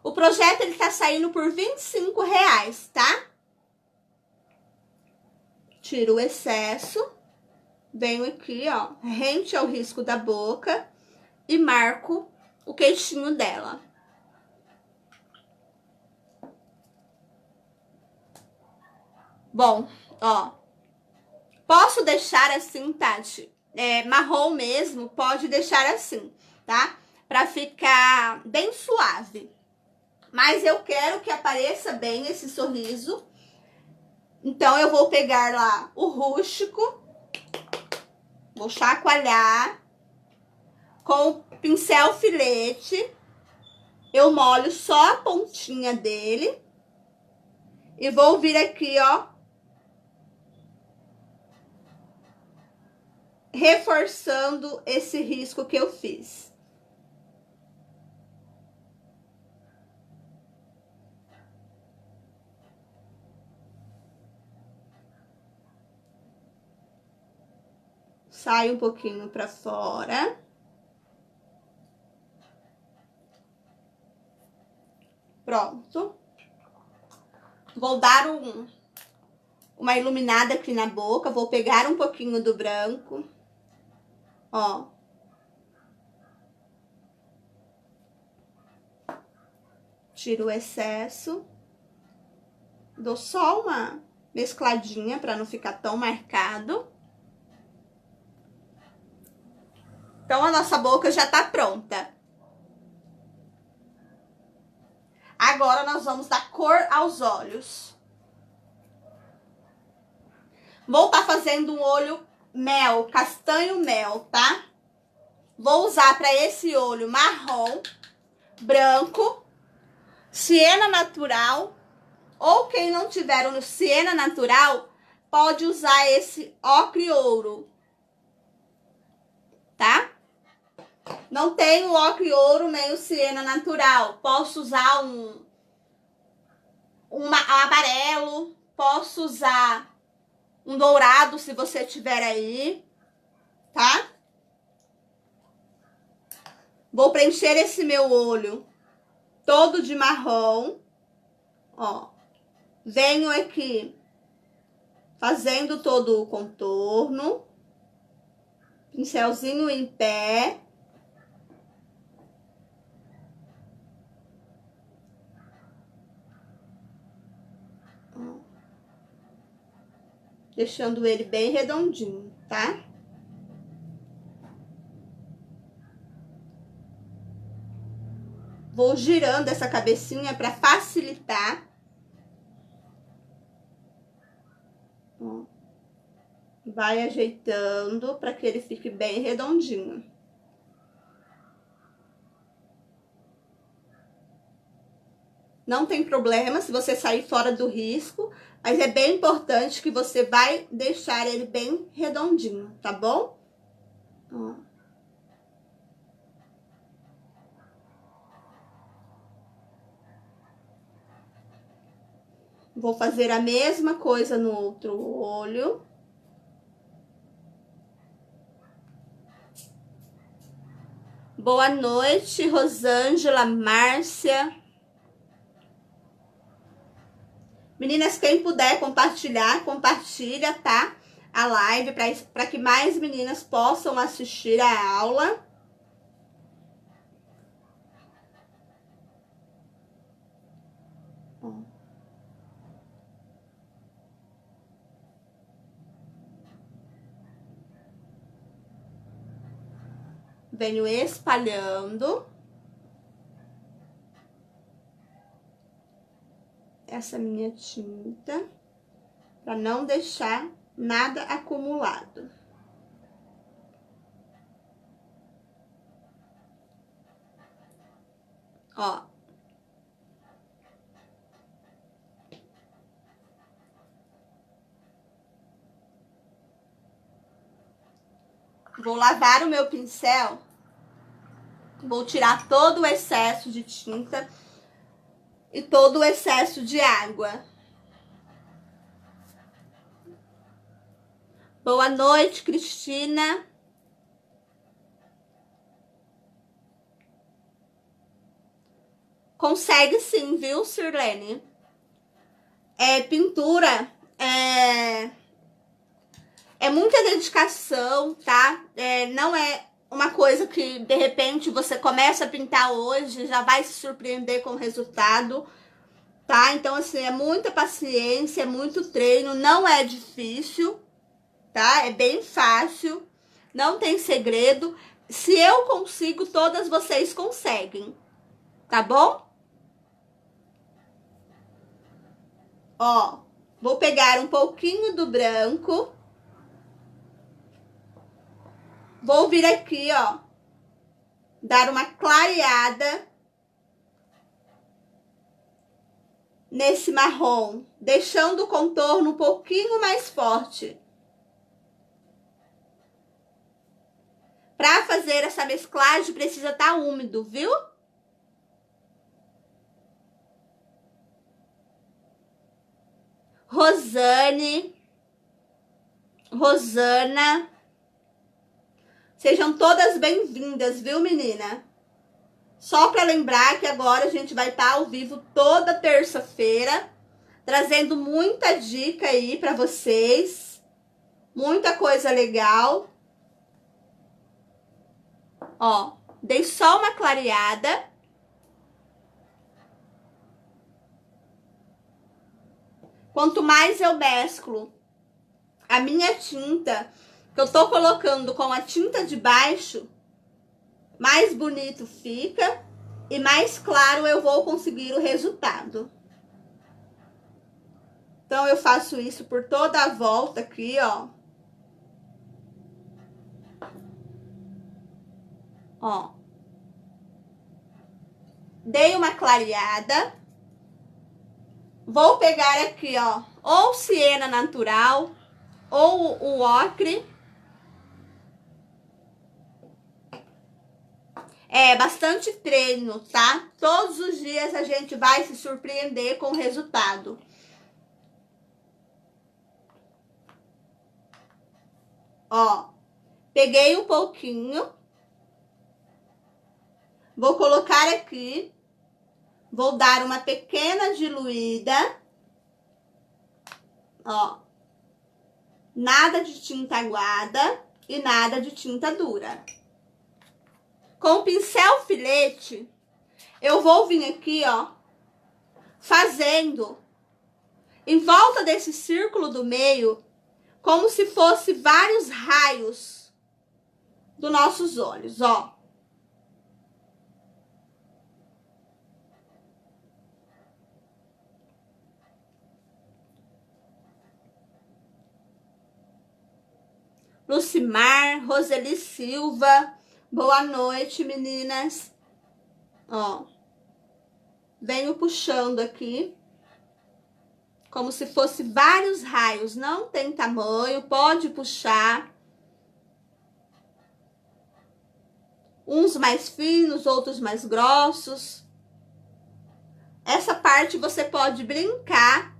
O projeto, ele tá saindo por R$25, tá? Tiro o excesso. Venho aqui, ó, rente ao risco da boca e marco o queixinho dela. Bom, ó, posso deixar assim, Tati, marrom mesmo, pode deixar assim, tá? Pra ficar bem suave. Mas eu quero que apareça bem esse sorriso. Então, eu vou pegar lá o rústico, vou chacoalhar com o pincel filete. Eu molho só a pontinha dele e vou vir aqui, ó, reforçando esse risco que eu fiz. Sai um pouquinho pra fora. Pronto. Vou dar uma iluminada aqui na boca. Vou pegar um pouquinho do branco. Ó. Tiro o excesso. Dou só uma mescladinha pra não ficar tão marcado. Então, a nossa boca já tá pronta. Agora, nós vamos dar cor aos olhos. Vou estar fazendo um olho mel, castanho mel, tá? Vou usar para esse olho marrom, branco, siena natural. Ou quem não tiver o siena natural, pode usar esse ocre ouro, tá? Não tenho o ocre ouro nem o siena natural. Posso usar um amarelo, posso usar um dourado se você tiver aí, tá? Vou preencher esse meu olho todo de marrom, ó. Venho aqui fazendo todo o contorno. Pincelzinho em pé. Deixando ele bem redondinho, tá? Vou girando essa cabecinha para facilitar. Ó. Vai ajeitando para que ele fique bem redondinho. Não tem problema se você sair fora do risco, mas é bem importante que você vai deixar ele bem redondinho, tá bom? Ó. Vou fazer a mesma coisa no outro olho. Boa noite, Rosângela, Márcia. Meninas, quem puder compartilhar, compartilha, tá? A live para que mais meninas possam assistir a aula. Venho espalhando essa minha tinta para não deixar nada acumulado. Ó. Vou lavar o meu pincel. Vou tirar todo o excesso de tinta e todo o excesso de água. Boa noite, Cristina. Consegue sim, viu, Sirlene? Pintura é muita dedicação, tá? Não é uma coisa que, de repente, você começa a pintar hoje, já vai se surpreender com o resultado, tá? Então, assim, é muita paciência, é muito treino, não é difícil, tá? É bem fácil, não tem segredo. Se eu consigo, todas vocês conseguem, tá bom? Ó, vou pegar um pouquinho do branco. Vou vir aqui, ó, dar uma clareada nesse marrom, deixando o contorno um pouquinho mais forte. Para fazer essa mesclagem, precisa estar úmido, viu? Rosane, Rosana, sejam todas bem-vindas, viu, menina? Só para lembrar que agora a gente vai estar ao vivo toda terça-feira, trazendo muita dica aí para vocês, muita coisa legal. Ó, dei só uma clareada. Quanto mais eu mesclo a minha tinta, que eu tô colocando com a tinta de baixo, mais bonito fica e mais claro eu vou conseguir o resultado. Então, eu faço isso por toda a volta aqui, ó. Ó. Dei uma clareada. Vou pegar aqui, ó, ou siena natural, ou o ocre. É bastante treino, tá? Todos os dias a gente vai se surpreender com o resultado. Ó, peguei um pouquinho. Vou colocar aqui. Vou dar uma pequena diluída. Ó. Nada de tinta aguada e nada de tinta dura. Com o pincel filete, eu vou vir aqui, ó, fazendo em volta desse círculo do meio, como se fosse vários raios dos nossos olhos, ó. Lucimar, Roseli Silva, boa noite, meninas. Ó, venho puxando aqui, como se fosse vários raios, não tem tamanho, pode puxar. Uns mais finos, outros mais grossos. Essa parte você pode brincar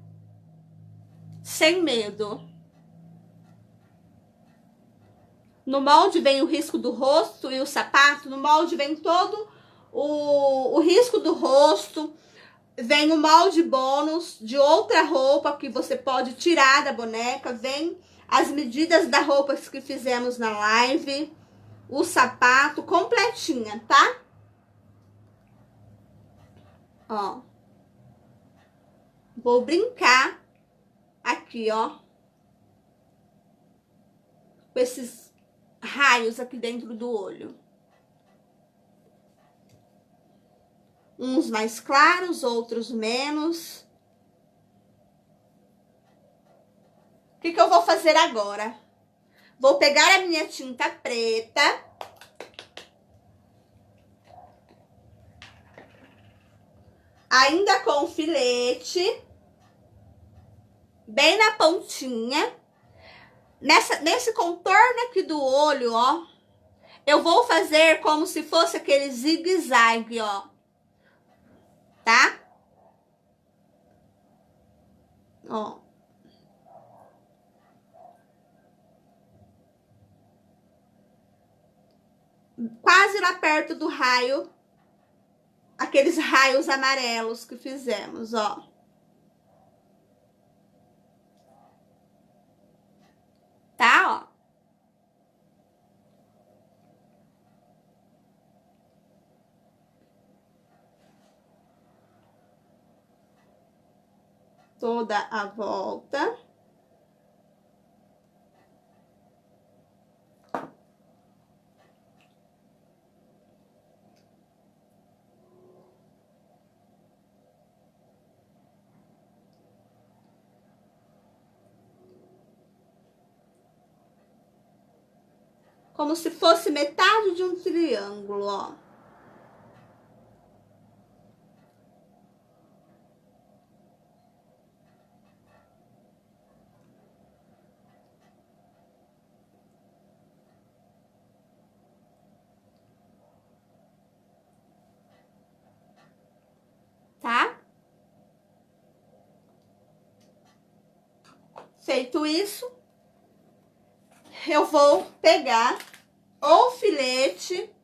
sem medo. No molde vem o risco do rosto e o sapato. No molde vem todo o risco do rosto. Vem o molde bônus de outra roupa que você pode tirar da boneca. Vem as medidas da roupa que fizemos na live. O sapato completinha, tá? Ó. Vou brincar aqui, ó. Com esses raios aqui dentro do olho. Uns mais claros, outros menos. O que eu vou fazer agora? Vou pegar a minha tinta preta. Ainda com o filete. Bem na pontinha. Nesse contorno aqui do olho, ó. Eu vou fazer como se fosse aquele zigue-zague, ó. Tá? Ó. Quase lá perto do raio. Aqueles raios amarelos que fizemos, ó. Tá, ó. Toda a volta. Como se fosse metade de um triângulo, ó. Tá? Feito isso, eu vou pegar ou filete,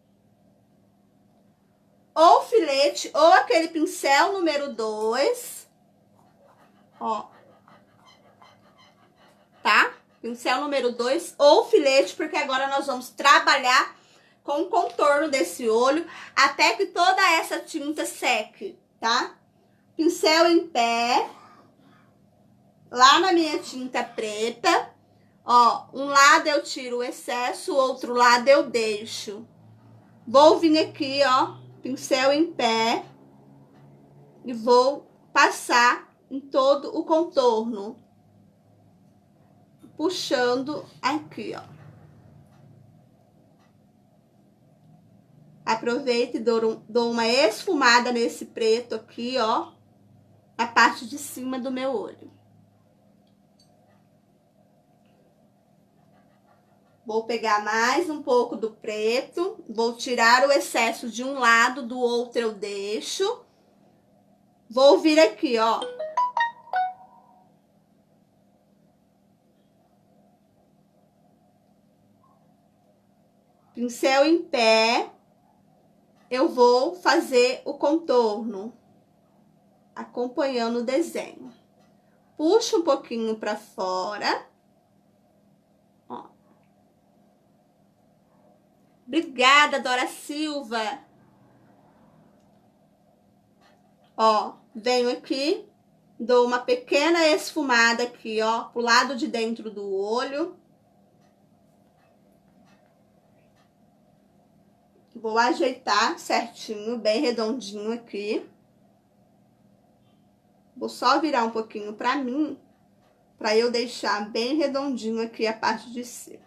ou aquele pincel número 2, ó, tá? Pincel número 2 ou filete, porque agora nós vamos trabalhar com o contorno desse olho até que toda essa tinta seque, tá? Pincel em pé, lá na minha tinta preta, ó, um lado eu tiro o excesso, o outro lado eu deixo. Vou vir aqui, ó, pincel em pé e vou passar em todo o contorno, puxando aqui, ó. Aproveito e dou uma esfumada nesse preto aqui, ó, na parte de cima do meu olho. Vou pegar mais um pouco do preto, vou tirar o excesso de um lado, do outro eu deixo. Vou vir aqui, ó. Pincel em pé, eu vou fazer o contorno, acompanhando o desenho. puxo um pouquinho pra fora. Ó. Obrigada, Dora Silva. Ó, venho aqui, dou uma pequena esfumada aqui, ó, pro lado de dentro do olho. Vou ajeitar certinho, bem redondinho aqui. Vou só virar um pouquinho pra mim, pra eu deixar bem redondinho aqui a parte de cima.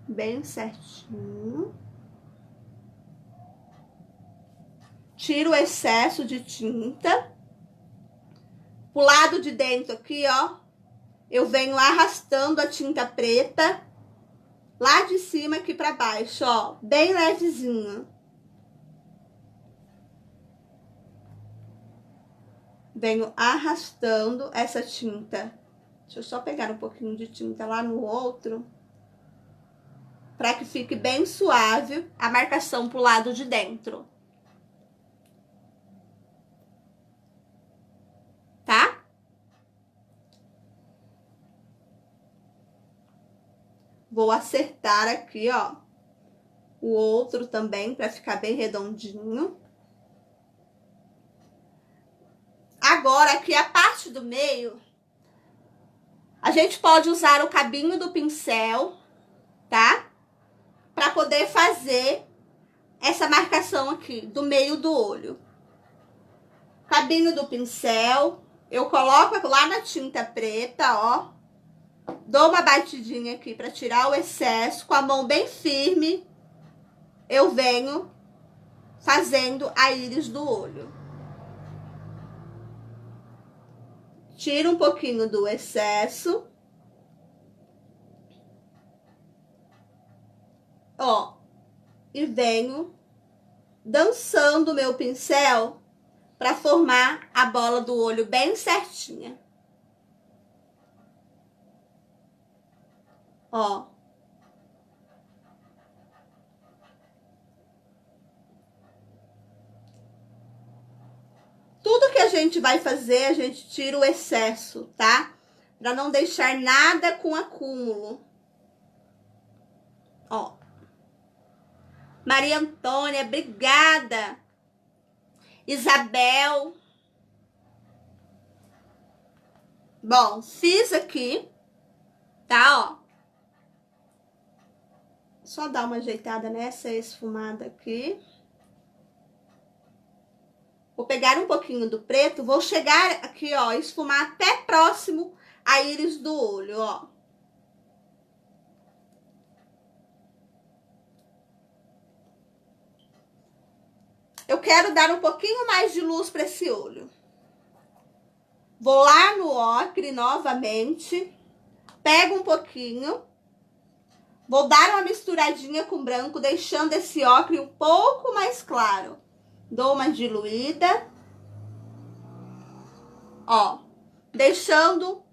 Bem certinho. Tiro o excesso de tinta. Pro lado de dentro aqui, ó, eu venho arrastando a tinta preta lá de cima aqui pra baixo, ó, bem levezinho. Venho arrastando essa tinta. Deixa eu só pegar um pouquinho de tinta lá no outro, pra que fique bem suave a marcação pro lado de dentro. Tá? Vou acertar aqui, ó, o outro também, pra ficar bem redondinho. Agora, aqui a parte do meio, a gente pode usar o cabinho do pincel, tá? Pra poder fazer essa marcação aqui, do meio do olho. Cabinho do pincel, eu coloco lá na tinta preta, ó. Dou uma batidinha aqui pra tirar o excesso, com a mão bem firme, eu venho fazendo a íris do olho. Tiro um pouquinho do excesso. Ó, e venho dançando o meu pincel para formar a bola do olho bem certinha. Ó. Tudo que a gente vai fazer, a gente tira o excesso, tá? Para não deixar nada com acúmulo. Ó. Maria Antônia, obrigada. Isabel. Bom, fiz aqui, tá, ó. Só dar uma ajeitada nessa esfumada aqui. Vou pegar um pouquinho do preto, vou chegar aqui, ó, esfumar até próximo a íris do olho, ó. Eu quero dar um pouquinho mais de luz para esse olho. Vou lá no ocre novamente, pego um pouquinho, vou dar uma misturadinha com branco, deixando esse ocre um pouco mais claro. Dou uma diluída, ó, deixando,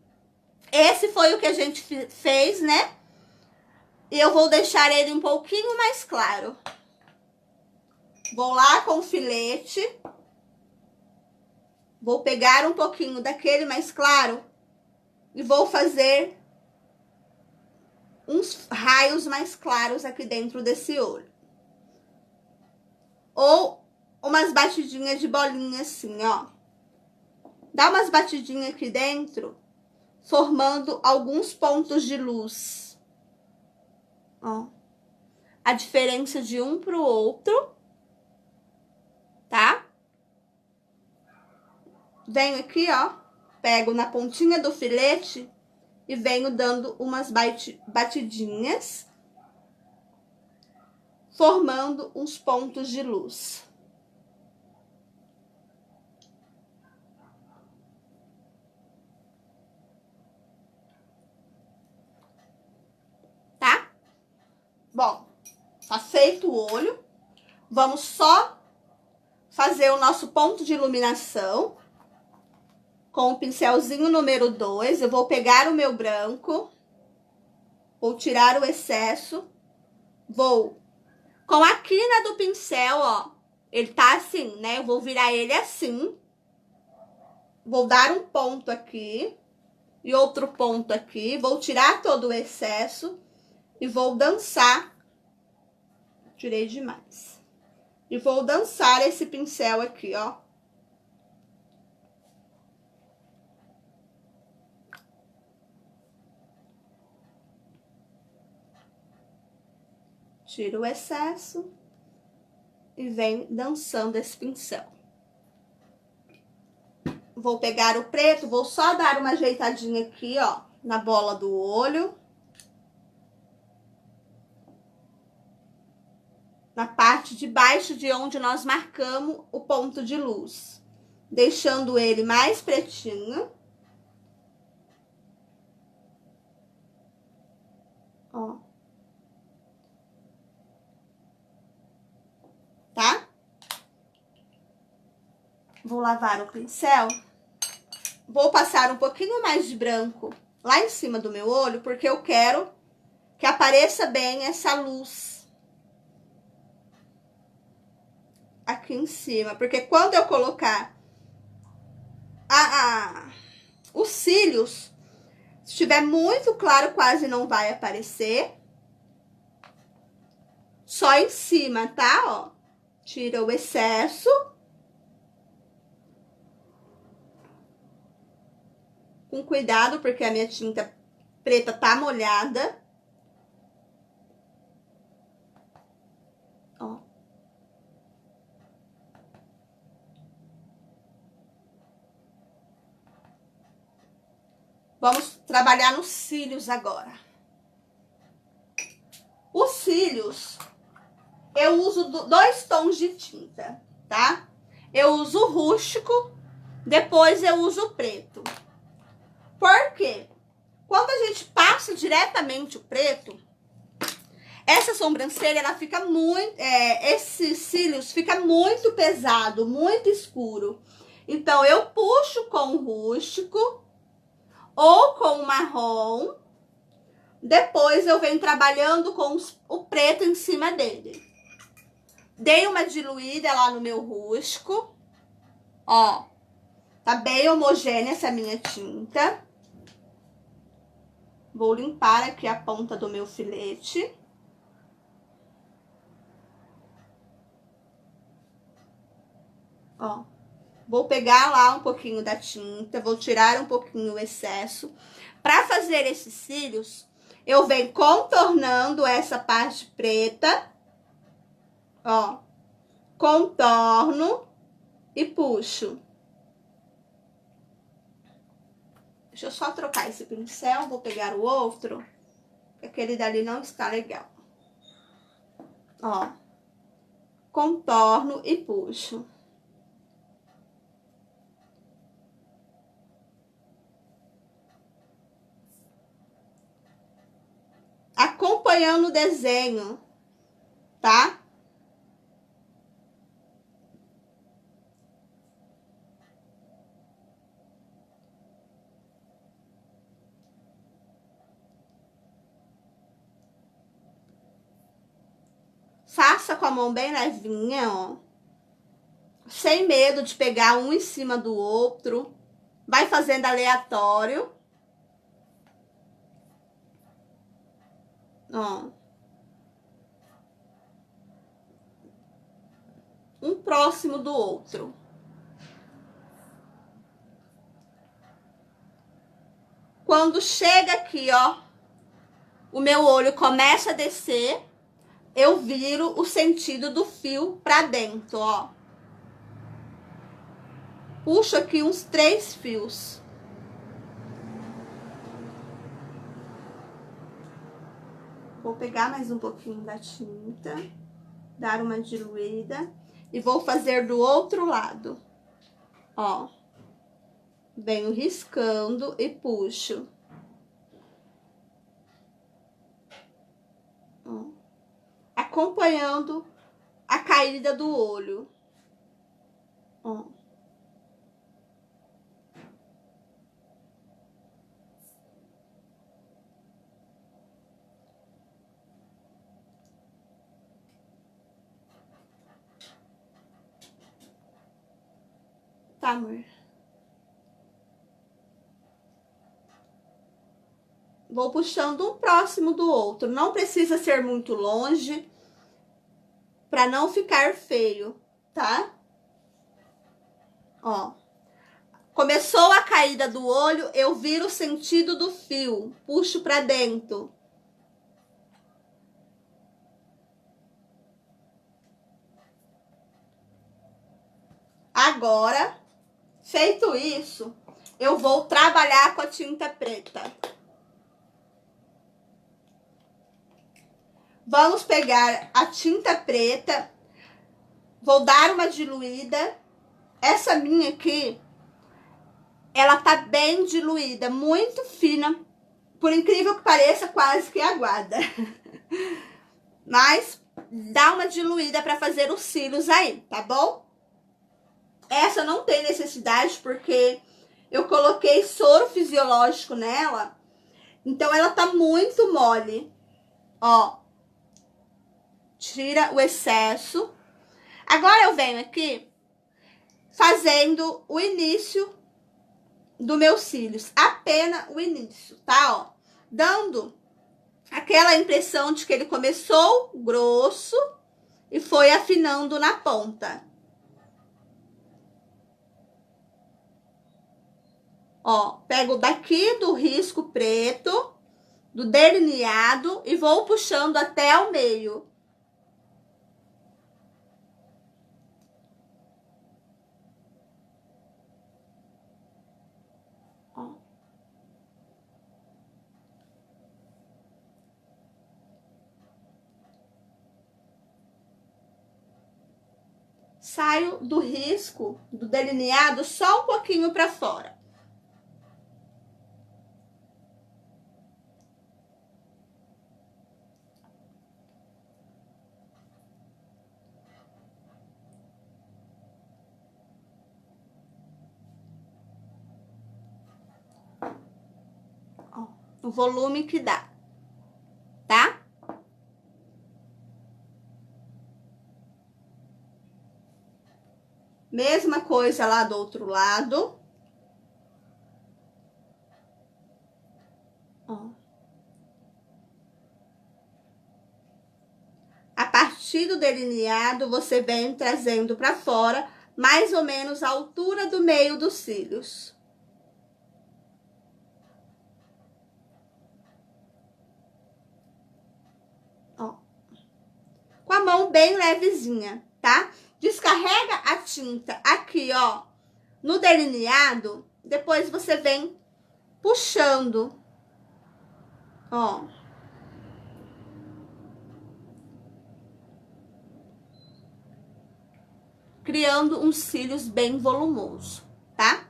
esse foi o que a gente fez, né? E eu vou deixar ele um pouquinho mais claro. Vou lá com o filete, vou pegar um pouquinho daquele mais claro e vou fazer uns raios mais claros aqui dentro desse olho. Ou umas batidinhas de bolinha assim, ó. Dá umas batidinhas aqui dentro, formando alguns pontos de luz. Ó. A diferença de um pro outro, tá? Venho aqui, ó, pego na pontinha do filete e venho dando umas batidinhas, formando uns pontos de luz. Tá? Bom, tá feito o olho. Vamos só fazer o nosso ponto de iluminação. Com o pincelzinho número 2, eu vou pegar o meu branco, vou tirar o excesso, vou Com a quina do pincel, ó, ele tá assim, né? Eu vou virar ele assim. Vou dar um ponto aqui e outro ponto aqui. Vou tirar todo o excesso e vou dançar. Tirei demais. E vou dançar esse pincel aqui, ó. Tiro o excesso e venho dançando esse pincel. Vou pegar o preto, vou só dar uma ajeitadinha aqui, ó, na bola do olho. Na parte de baixo de onde nós marcamos o ponto de luz. Deixando ele mais pretinho. Ó. Tá? Vou lavar o pincel. Vou passar um pouquinho mais de branco lá em cima do meu olho, porque eu quero que apareça bem essa luz aqui em cima. Porque quando eu colocar os cílios, se estiver muito claro, quase não vai aparecer. Só em cima, tá? Ó. Tira o excesso. Com cuidado, porque a minha tinta preta tá molhada. Ó. Vamos trabalhar nos cílios agora. Os cílios, eu uso 2 tons de tinta, tá? Eu uso o rústico, depois eu uso o preto. Por quê? Quando a gente passa diretamente o preto, essa sobrancelha, ela fica muito... esses cílios fica muito pesado, muito escuro. Então, eu puxo com o rústico ou com o marrom. Depois eu venho trabalhando com o preto em cima dele. Dei uma diluída lá no meu rústico. Ó, tá bem homogênea essa minha tinta. Vou limpar aqui a ponta do meu filete. Ó, vou pegar lá um pouquinho da tinta, vou tirar um pouquinho o excesso. Pra fazer esses cílios, eu venho contornando essa parte preta. Ó, contorno e puxo. Deixa eu só trocar esse pincel, vou pegar o outro, porque aquele dali não está legal. Ó, contorno e puxo. Acompanhando o desenho, tá? Faça com a mão bem levinha, ó. Sem medo de pegar um em cima do outro. Vai fazendo aleatório. Ó. Um próximo do outro. Quando chega aqui, ó, o meu olho começa a descer, eu viro o sentido do fio pra dentro, ó. Puxo aqui uns 3 fios. Vou pegar mais um pouquinho da tinta, dar uma diluída e vou fazer do outro lado. Ó. Venho riscando e puxo. Ó. Acompanhando a caída do olho. Ó. Tá, amor. Vou puxando um próximo do outro. Não precisa ser muito longe, pra não ficar feio, tá? Ó. Começou a caída do olho, eu viro o sentido do fio. Puxo pra dentro. Agora, feito isso, eu vou trabalhar com a tinta preta. Vamos pegar a tinta preta, vou dar uma diluída. Essa minha aqui, ela tá bem diluída, muito fina. Por incrível que pareça, quase que aguada. Mas dá uma diluída pra fazer os cílios aí, tá bom? Essa não tem necessidade, porque eu coloquei soro fisiológico nela. Então, ela tá muito mole. Ó. Tira o excesso. Agora, eu venho aqui fazendo o início do meus cílios. Apenas o início, tá? Ó. Dando aquela impressão de que ele começou grosso e foi afinando na ponta. Ó, pego daqui do risco preto, do delineado, e vou puxando até o meio. Ó. Saio do risco, do delineado, só um pouquinho pra fora. O volume que dá, tá? Mesma coisa lá do outro lado. Ó. A partir do delineado, você vem trazendo pra fora, mais ou menos a altura do meio dos cílios. Com a mão bem levezinha, tá? Descarrega a tinta aqui, ó, no delineado. Depois você vem puxando, ó. Criando uns cílios bem volumosos, tá?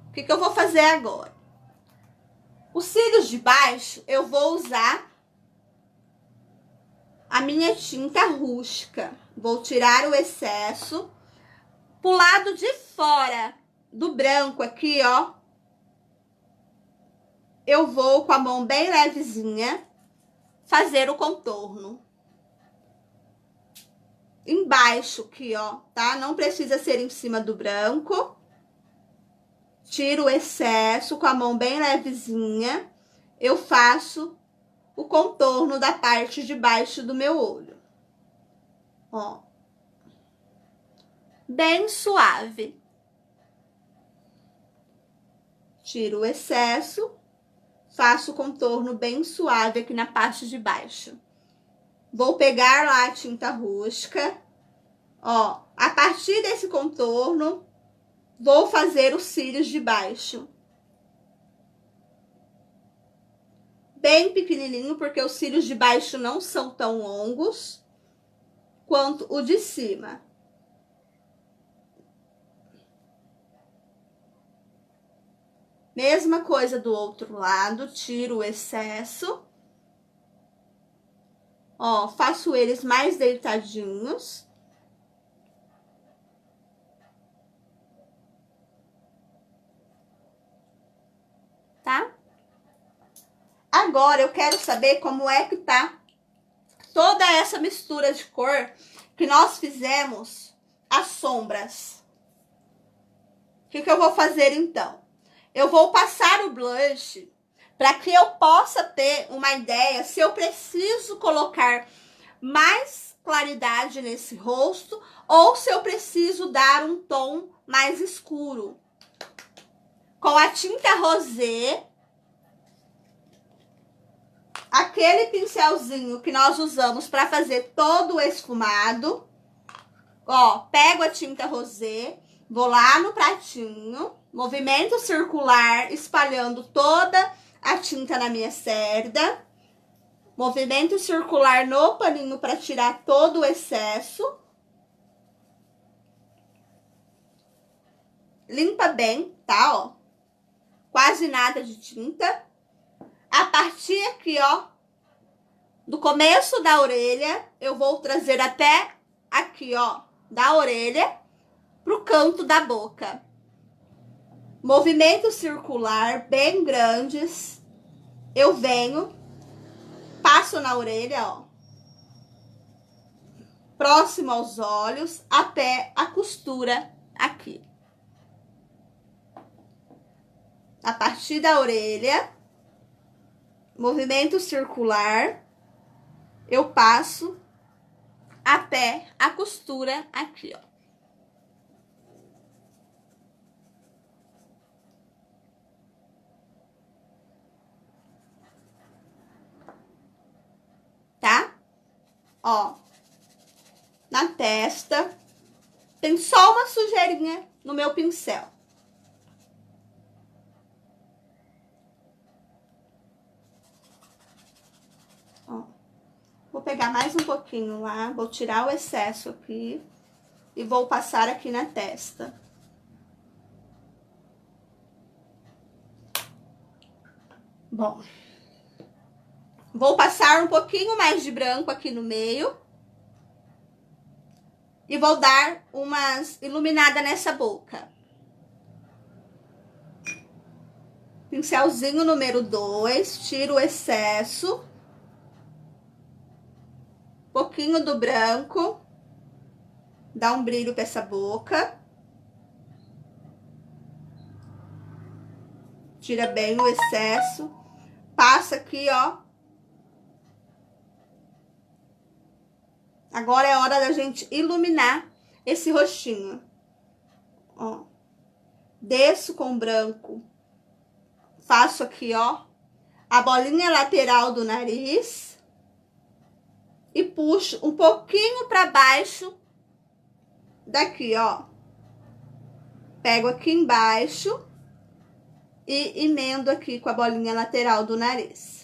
O que eu vou fazer agora? Os cílios de baixo, eu vou usar a minha tinta rústica. Vou tirar o excesso. Pro lado de fora do branco aqui, ó, eu vou com a mão bem levezinha fazer o contorno. Embaixo aqui, ó, tá? Não precisa ser em cima do branco. Tiro o excesso com a mão bem levezinha. Eu faço o contorno da parte de baixo do meu olho. Ó. Bem suave. Tiro o excesso. Faço o contorno bem suave aqui na parte de baixo. Vou pegar lá a tinta rústica. Ó, a partir desse contorno, vou fazer os cílios de baixo. Bem pequenininho, porque os cílios de baixo não são tão longos quanto o de cima. Mesma coisa do outro lado, tiro o excesso. Ó, faço eles mais deitadinhos. Tá? Agora, eu quero saber como é que tá toda essa mistura de cor que nós fizemos as sombras. O que eu vou fazer então? Eu vou passar o blush para que eu possa ter uma ideia se eu preciso colocar mais claridade nesse rosto ou se eu preciso dar um tom mais escuro. Com a tinta rosé, aquele pincelzinho que nós usamos para fazer todo o esfumado, ó, pego a tinta rosé, vou lá no pratinho, movimento circular, espalhando toda a tinta na minha cerda, movimento circular no paninho para tirar todo o excesso. Limpa bem, tá, ó, quase nada de tinta. A partir aqui, ó, do começo da orelha, eu vou trazer até aqui, ó, da orelha pro canto da boca. Movimento circular bem grandes. Eu venho, passo na orelha, ó, próximo aos olhos, até a costura aqui. A partir da orelha, movimento circular, eu passo até a costura aqui, ó. Tá? Ó, na testa, tem só uma sujeirinha no meu pincel. Ó, vou pegar mais um pouquinho lá, vou tirar o excesso aqui e vou passar aqui na testa. Bom, vou passar um pouquinho mais de branco aqui no meio. E vou dar umas iluminadas nessa boca. Pincelzinho número 2, tiro o excesso. Pouquinho do branco. Dá um brilho pra essa boca. Tira bem o excesso. Passa aqui, ó. Agora é hora da gente iluminar esse rostinho. Ó. Desço com branco. Faço aqui, ó, a bolinha lateral do nariz. E puxo um pouquinho pra baixo daqui, ó. Pego aqui embaixo e emendo aqui com a bolinha lateral do nariz.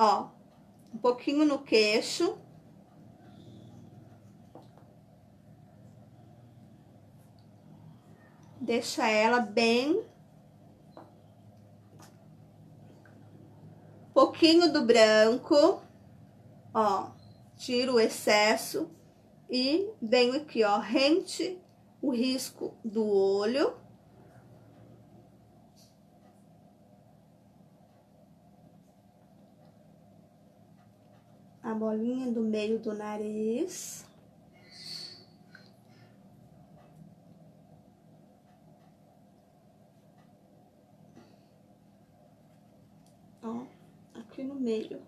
Ó, um pouquinho no queixo. Deixa ela bem. Pouquinho do branco. Ó, tiro o excesso e venho aqui, ó, rente o risco do olho. A bolinha do meio do nariz. Ó, aqui no meio.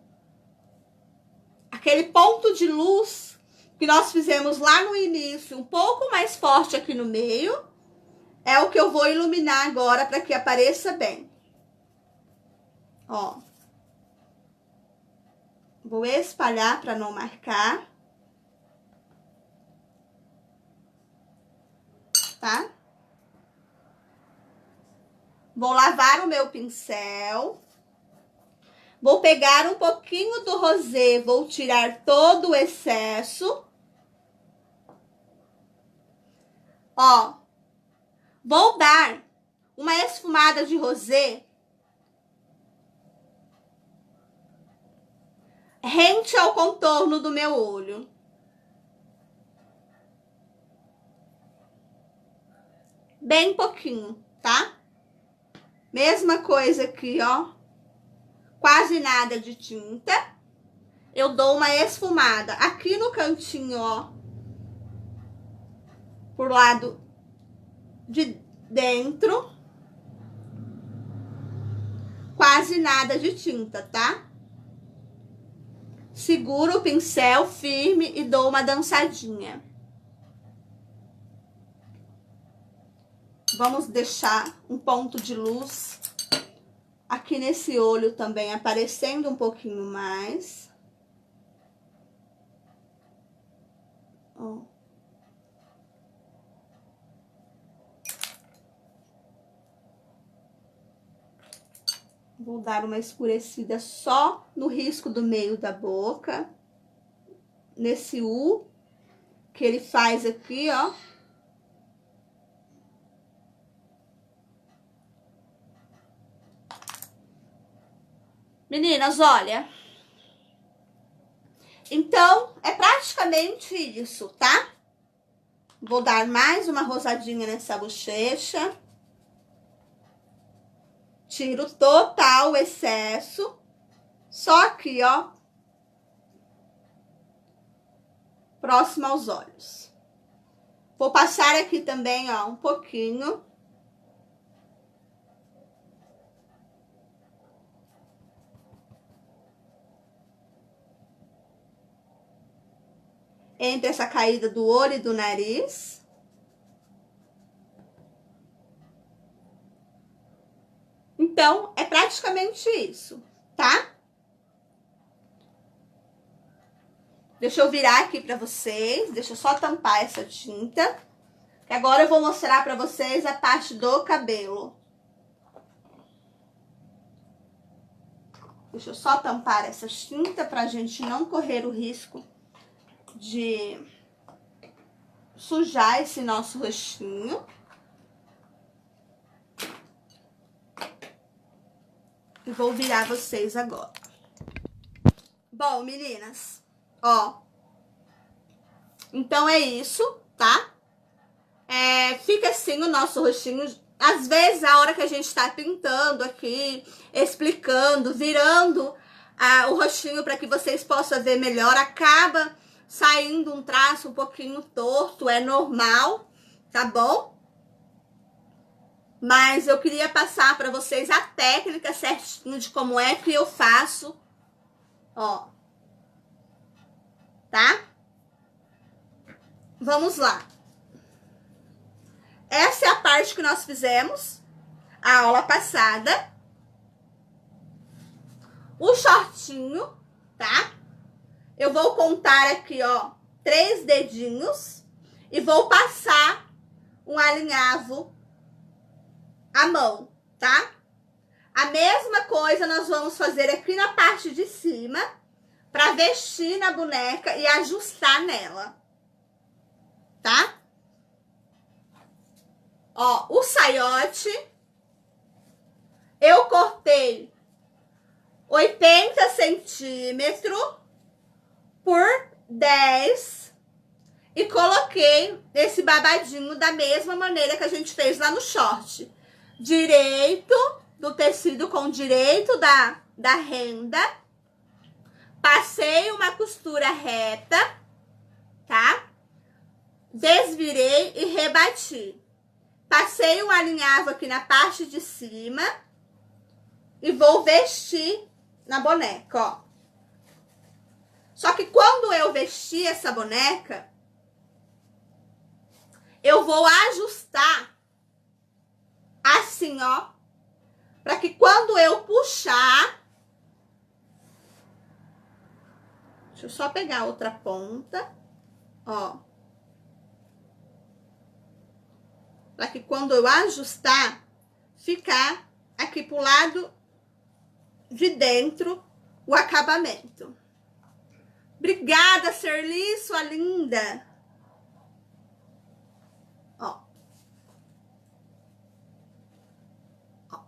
Aquele ponto de luz que nós fizemos lá no início, um pouco mais forte aqui no meio, é o que eu vou iluminar agora para que apareça bem. Ó. Vou espalhar para não marcar. Tá? Vou lavar o meu pincel. Vou pegar um pouquinho do rosé, vou tirar todo o excesso. Ó, vou dar uma esfumada de rosé rente ao contorno do meu olho. Bem pouquinho, tá? Mesma coisa aqui, ó. quase nada de tinta. Eu dou uma esfumada aqui no cantinho, ó, por lado de dentro. Quase nada de tinta, tá? Seguro o pincel firme e dou uma dançadinha. Vamos deixar um ponto de luz aqui nesse olho também, aparecendo um pouquinho mais. Ó. Vou dar uma escurecida só no risco do meio da boca. Nesse U que ele faz aqui, ó. Meninas, olha. Então, é praticamente isso, tá? Vou dar mais uma rosadinha nessa bochecha. Tiro total o excesso. Só aqui, ó. Próximo aos olhos. Vou passar aqui também, ó, um pouquinho. Entre essa caída do olho e do nariz. Então, é praticamente isso, tá? Deixa eu virar aqui pra vocês. Deixa eu só tampar essa tinta. Que agora eu vou mostrar pra vocês a parte do cabelo. Deixa eu só tampar essa tinta pra gente não correr o risco de sujar esse nosso rostinho. E vou virar vocês agora. Bom, meninas, ó. Então é isso, tá? Fica assim o nosso rostinho. Às vezes, a hora que a gente tá pintando aqui, explicando, virando o rostinho para que vocês possam ver melhor, acaba saindo um traço um pouquinho torto, é normal, tá bom? Mas eu queria passar para vocês a técnica certinho de como é que eu faço, ó, tá? Vamos lá. Essa é a parte que nós fizemos a aula passada. O shortinho, tá? Eu vou contar aqui, ó, 3 dedinhos e vou passar um alinhavo à mão, tá? A mesma coisa nós vamos fazer aqui na parte de cima para vestir na boneca e ajustar nela, tá? Ó, o saiote eu cortei 80 centímetros por 10 e coloquei esse babadinho da mesma maneira que a gente fez lá no short. Direito do tecido com direito da renda. Passei uma costura reta, tá? Desvirei e rebati. Passei um alinhavo aqui na parte de cima e vou vestir na boneca, ó. Só que quando eu vestir essa boneca, eu vou ajustar assim, ó, para que quando eu puxar, deixa eu só pegar outra ponta, ó, para que quando eu ajustar, ficar aqui pro lado de dentro o acabamento. Obrigada, Serli, sua linda. Ó. Ó.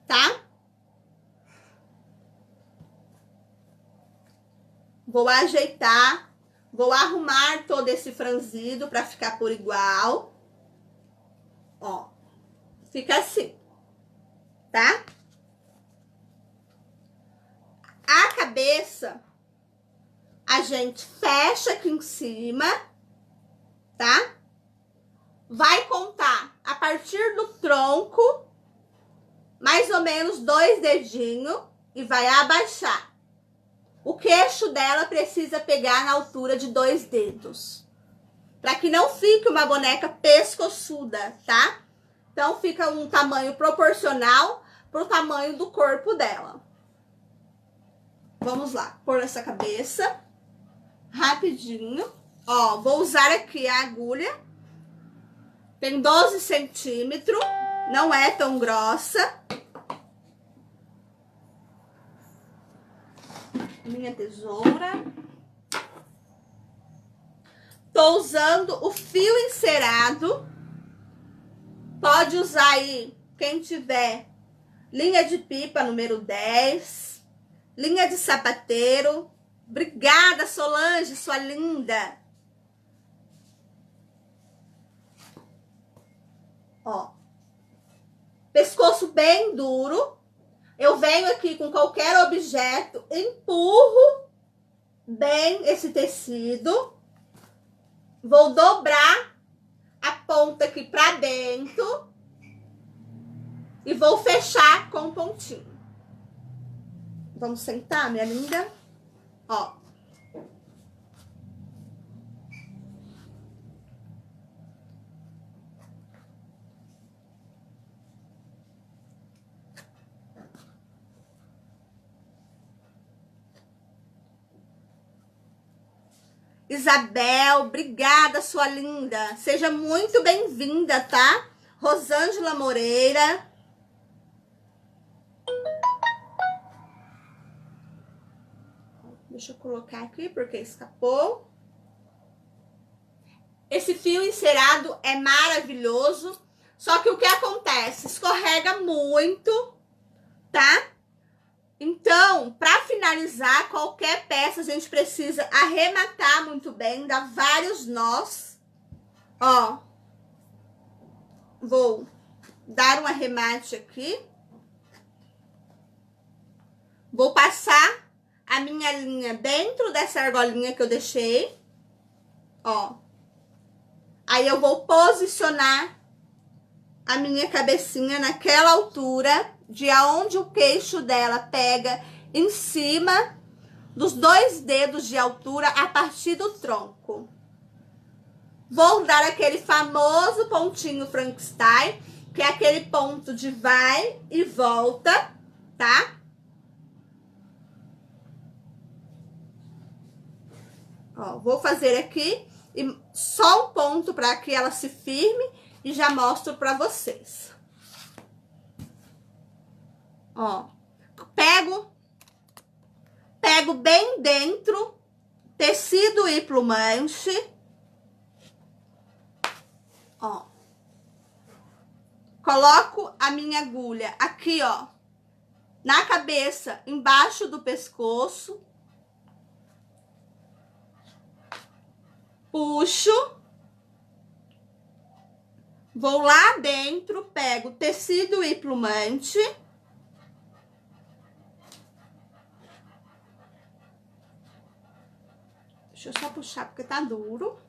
Tá? Vou ajeitar, vou arrumar todo esse franzido para ficar por igual. Ó. Fica assim, tá? A cabeça, a gente fecha aqui em cima, tá? Vai contar a partir do tronco, mais ou menos 2 dedinhos, e vai abaixar. O queixo dela precisa pegar na altura de 2 dedos. Para que não fique uma boneca pescoçuda, tá? Então, fica um tamanho proporcional pro tamanho do corpo dela. Vamos lá, pôr essa cabeça. Rapidinho. Ó, vou usar aqui a agulha. Tem 12 centímetros. Não é tão grossa. Minha tesoura. Tô usando o fio encerado. Pode usar aí, quem tiver, linha de pipa número 10, linha de sapateiro. Obrigada, Solange, sua linda. Ó, pescoço bem duro. Eu venho aqui com qualquer objeto, empurro bem esse tecido. Vou dobrar a ponta aqui pra dentro e vou fechar com o pontinho. Vamos sentar, minha linda? Ó. Isabel, obrigada, sua linda. Seja muito bem-vinda, tá? Rosângela Moreira. Deixa eu colocar aqui porque escapou. Esse fio encerado é maravilhoso. Só que o que acontece? Escorrega muito, tá? Então, para finalizar qualquer peça, a gente precisa arrematar muito bem, dar vários nós. Ó, vou dar um arremate aqui. Vou passar a minha linha dentro dessa argolinha que eu deixei. Ó. Aí eu vou posicionar a minha cabecinha naquela altura, de aonde o queixo dela pega em cima dos 2 dedos de altura a partir do tronco. Vou dar aquele famoso pontinho Frankenstein, que é aquele ponto de vai e volta, tá? Ó, vou fazer aqui e só um ponto para que ela se firme e já mostro para vocês. Ó, pego bem dentro, tecido e plumante. Ó, coloco a minha agulha aqui, ó, na cabeça, embaixo do pescoço. Puxo. Vou lá dentro, pego tecido e plumante. Deixa eu só puxar porque tá duro.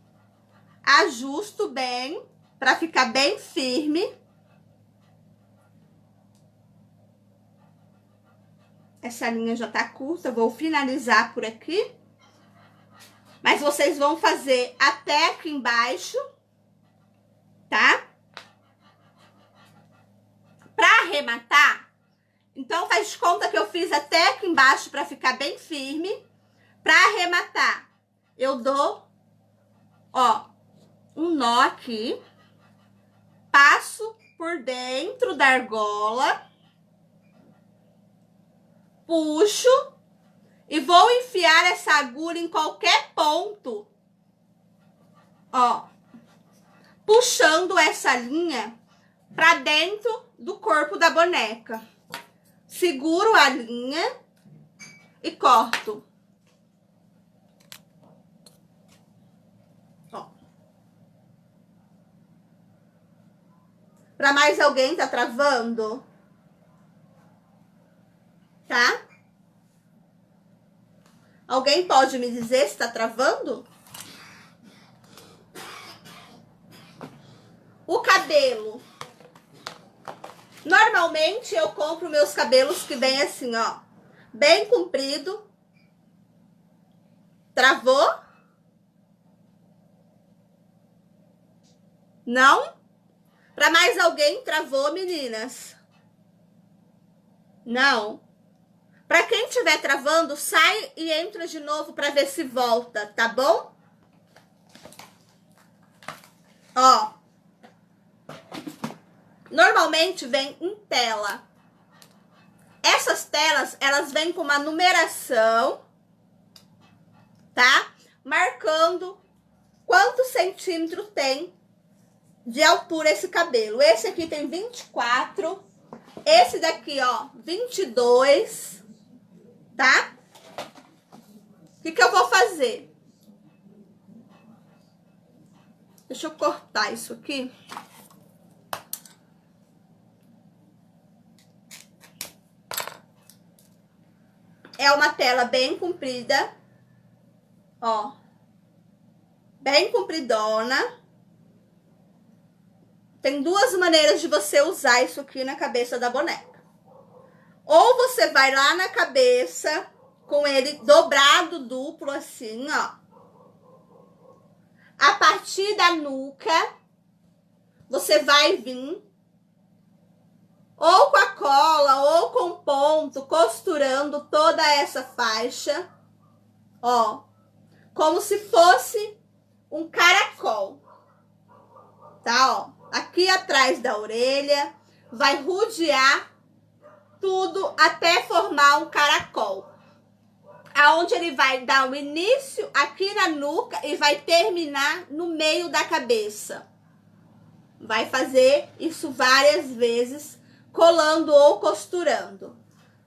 Ajusto bem, pra ficar bem firme. Essa linha já tá curta, vou finalizar por aqui. Mas vocês vão fazer até aqui embaixo, tá? Pra arrematar, então faz de conta que eu fiz até aqui embaixo pra ficar bem firme. Pra arrematar, eu dou, ó, um nó aqui, passo por dentro da argola, puxo e vou enfiar essa agulha em qualquer ponto, ó, puxando essa linha pra dentro do corpo da boneca. Seguro a linha e corto. Ó. Pra mais alguém, tá travando? Tá? pode me dizer se tá travando? O cabelo. Normalmente eu compro meus cabelos que vem assim, ó, bem comprido. Travou? Não? Para mais alguém travou, meninas? Não. Para quem estiver travando, sai e entra de novo para ver se volta, tá bom? Ó. Normalmente vem em tela. Essas telas, elas vêm com uma numeração, tá? Marcando quantos centímetros tem de altura esse cabelo. Esse aqui tem 24. Esse daqui, ó, 22. Tá? O que eu vou fazer? Deixa eu cortar isso aqui. É uma tela bem comprida. Ó. Bem compridona. Tem duas maneiras de você usar isso aqui na cabeça da boneca. Ou você vai lá na cabeça com ele dobrado duplo assim, ó. A partir da nuca, você vai vir ou com a cola ou com ponto, costurando toda essa faixa, ó. Como se fosse um caracol, tá, ó. Aqui atrás da orelha, vai rodear tudo até formar um caracol. Aonde ele vai dar o início aqui na nuca e vai terminar no meio da cabeça. Vai fazer isso várias vezes, colando ou costurando.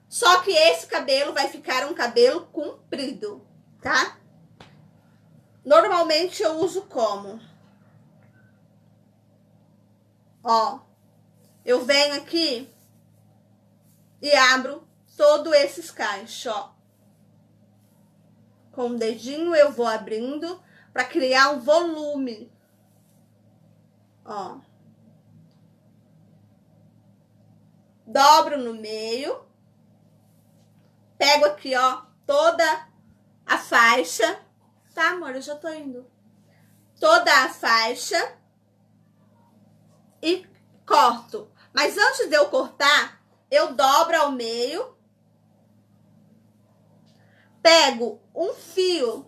Só que esse cabelo vai ficar um cabelo comprido, tá? Normalmente eu uso como? Ó, eu venho aqui e abro todo esses cachos, ó. Com o dedinho eu vou abrindo para criar um volume. Ó. Dobro no meio. Pego aqui, ó, toda a faixa. Tá, amor? Eu já tô indo. Toda a faixa. E corto. Mas antes de eu cortar, eu dobro ao meio. Pego um fio.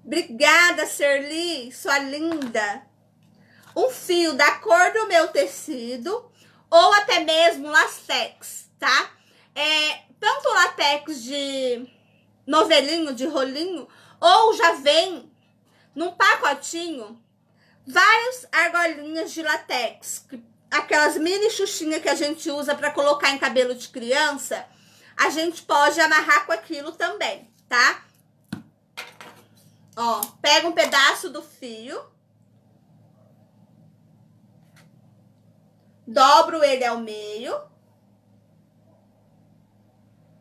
Obrigada, Serli, sua linda. Um fio da cor do meu tecido, ou até mesmo latex, tá? Tanto latex de novelinho, de rolinho, ou já vem num pacotinho várias argolinhas de latex, aquelas mini xuxinhas que a gente usa para colocar em cabelo de criança, a gente pode amarrar com aquilo também, tá? Ó, pega um pedaço do fio, dobro ele ao meio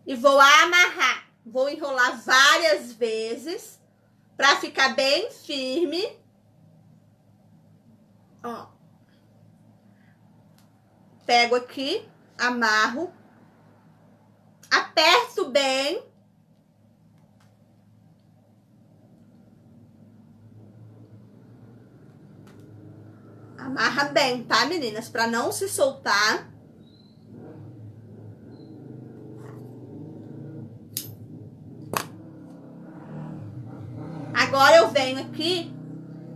e vou amarrar. Vou enrolar várias vezes para ficar bem firme. Ó. Pego aqui, amarro, aperto bem. Amarra bem, tá, meninas? Pra não se soltar. Agora eu venho aqui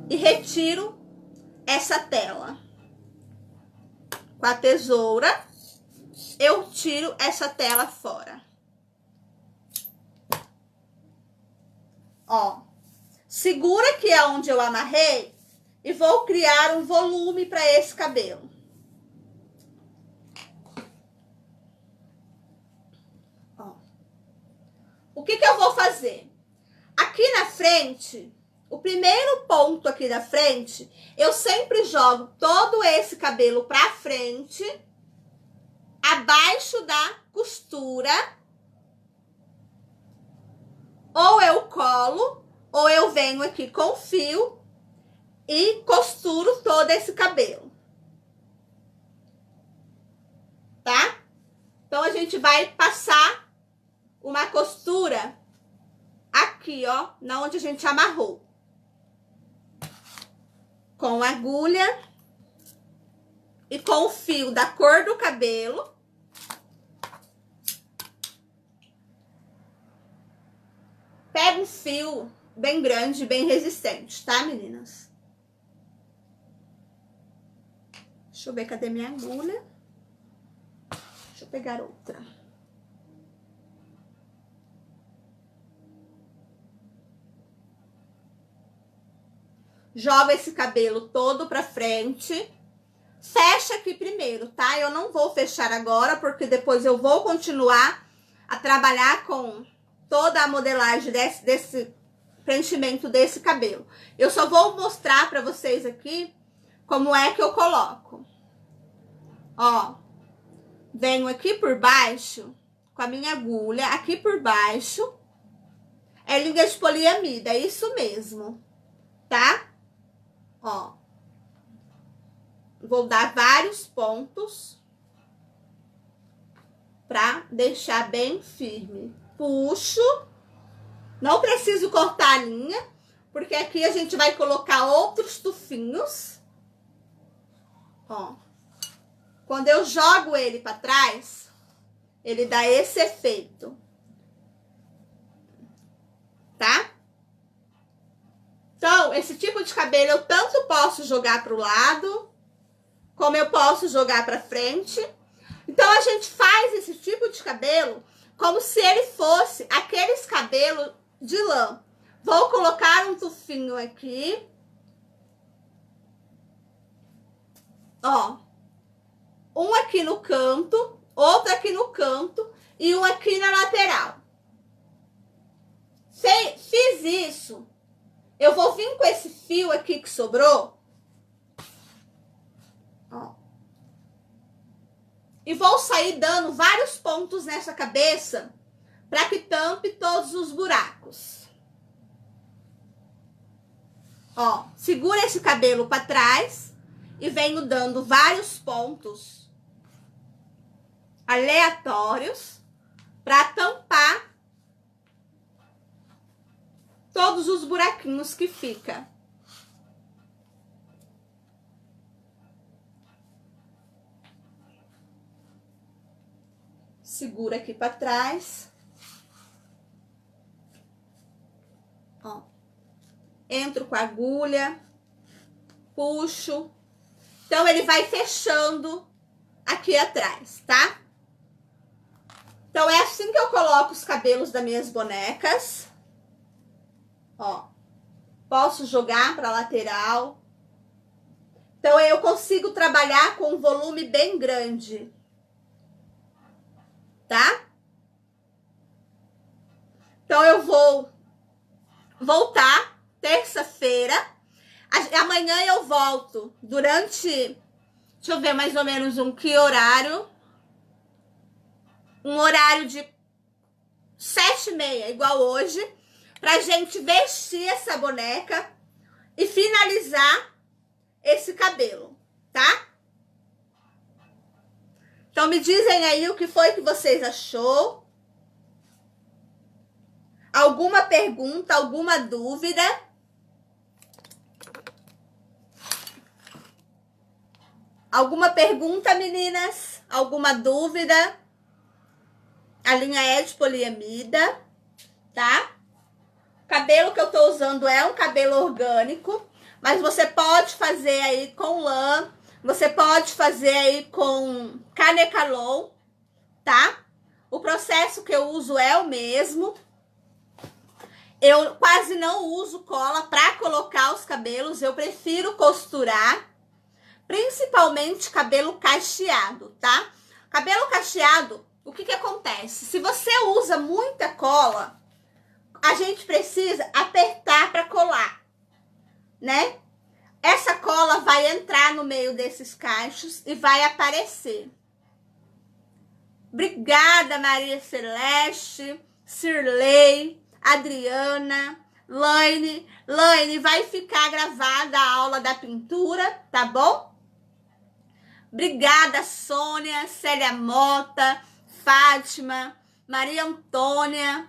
e retiro essa tela. Com a tesoura, eu tiro essa tela fora. Ó, segura aqui aonde eu amarrei e vou criar um volume para esse cabelo. Ó. O que eu vou fazer? Aqui na frente, o primeiro ponto aqui da frente, eu sempre jogo todo esse cabelo pra frente. abaixo da costura, ou eu colo, ou eu venho aqui com fio e costuro todo esse cabelo. Tá? Então, a gente vai passar uma costura aqui, ó, na onde a gente amarrou. Com a agulha e com o fio da cor do cabelo. Pega um fio bem grande, bem resistente, tá, meninas? Deixa eu ver, cadê minha agulha? Deixa eu pegar outra. Joga esse cabelo todo pra frente. Fecha aqui primeiro, tá? Eu não vou fechar agora, porque depois eu vou continuar a trabalhar com toda a modelagem desse preenchimento desse cabelo. Eu só vou mostrar pra vocês aqui como é que eu coloco. Ó, venho aqui por baixo com a minha agulha, aqui por baixo. É linha de poliamida, é isso mesmo, tá? Ó, vou dar vários pontos pra deixar bem firme. Puxo, não preciso cortar a linha, porque aqui a gente vai colocar outros tufinhos. Ó, quando eu jogo ele pra trás, ele dá esse efeito, tá? Então, esse tipo de cabelo eu tanto posso jogar pro lado, como eu posso jogar pra frente. Então, a gente faz esse tipo de cabelo como se ele fosse aqueles cabelos de lã. Vou colocar um tufinho aqui. Ó. Um aqui no canto, outro aqui no canto e um aqui na lateral. Fiz isso. Eu vou vir com esse fio aqui que sobrou. Ó. E vou sair dando vários pontos nessa cabeça para que tampe todos os buracos. Ó, segura esse cabelo para trás e venho dando vários pontos aleatórios para tampar todos os buraquinhos que fica. Segura aqui para trás. Ó. Entro com a agulha, puxo. Então, ele vai fechando aqui atrás, tá? Então, é assim que eu coloco os cabelos das minhas bonecas. Ó, posso jogar para lateral. Então, eu consigo trabalhar com um volume bem grande, tá? Então, eu vou voltar terça-feira. Amanhã eu volto durante, deixa eu ver mais ou menos que horário. Um horário de 7h30, igual hoje, pra gente vestir essa boneca e finalizar esse cabelo, tá? Então, me dizem aí o que foi que vocês achou. Alguma pergunta, alguma dúvida? Alguma pergunta, meninas? Alguma dúvida? A linha é de poliamida, tá? O cabelo que eu tô usando é um cabelo orgânico, mas você pode fazer aí com lã, você pode fazer aí com Canecalon, tá? O processo que eu uso é o mesmo. Eu quase não uso cola para colocar os cabelos, eu prefiro costurar, principalmente cabelo cacheado, tá? Cabelo cacheado, o que acontece? Se você usa muita cola, a gente precisa apertar para colar, né? Essa cola vai entrar no meio desses cachos e vai aparecer. Obrigada, Maria Celeste, Cirlei, Adriana, Laine. Laine, vai ficar gravada a aula da pintura, tá bom? Obrigada, Sônia, Célia Mota, Fátima, Maria Antônia,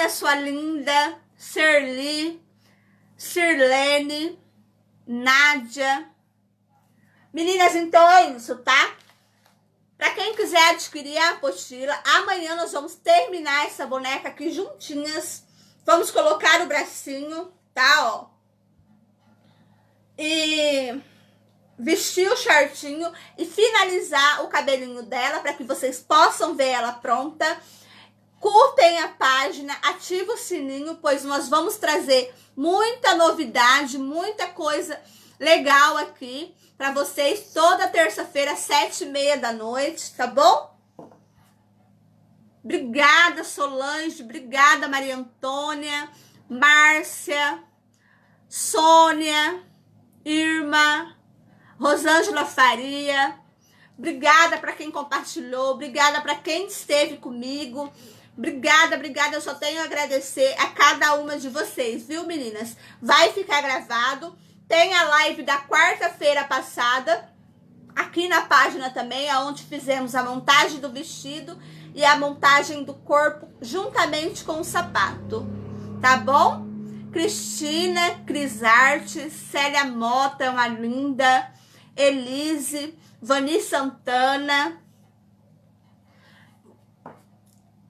sua linda, Cirli, Cirlene, Nádia. Meninas, então é isso, tá? Pra quem quiser adquirir a apostila, amanhã nós vamos terminar essa boneca aqui juntinhas. Vamos colocar o bracinho, tá, ó. E vestir o shortinho e finalizar o cabelinho dela para que vocês possam ver ela pronta. Curtem a página, ativem o sininho, pois nós vamos trazer muita novidade, muita coisa legal aqui para vocês toda terça-feira, 7h30 da noite, tá bom? Obrigada, Solange, obrigada, Maria Antônia, Márcia, Sônia, Irma, Rosângela Faria. Obrigada para quem compartilhou, obrigada para quem esteve comigo. Obrigada, eu só tenho a agradecer a cada uma de vocês, viu, meninas? Vai ficar gravado. Tem a live da quarta-feira passada, aqui na página também, onde fizemos a montagem do vestido e a montagem do corpo, juntamente com o sapato, tá bom? Cristina, Crisarte, Célia Mota, uma linda, Elise, Vani Santana.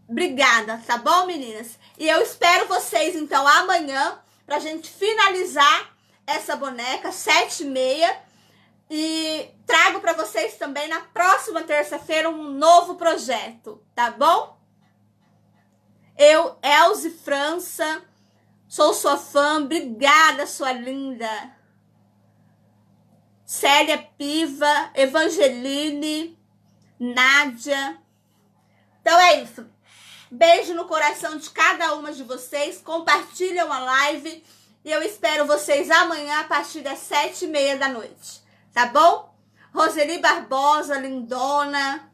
Obrigada, tá bom, meninas? E eu espero vocês, então, amanhã, pra gente finalizar essa boneca, 7h30. E trago pra vocês também, na próxima terça-feira, um novo projeto, tá bom? Eu, Elze França, sou sua fã. Obrigada, sua linda. Célia Piva, Evangeline, Nádia. Então é isso. Beijo no coração de cada uma de vocês. Compartilham a live. E eu espero vocês amanhã a partir das 7h30 da noite. Tá bom? Roseli Barbosa, lindona.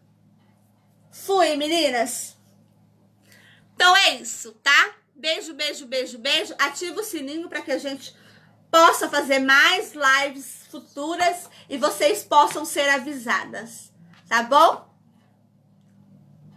Fui, meninas. Então é isso, tá? Beijo, beijo, beijo, beijo. Ativa o sininho para que a gente possa fazer mais lives futuras e vocês possam ser avisadas. Tá bom?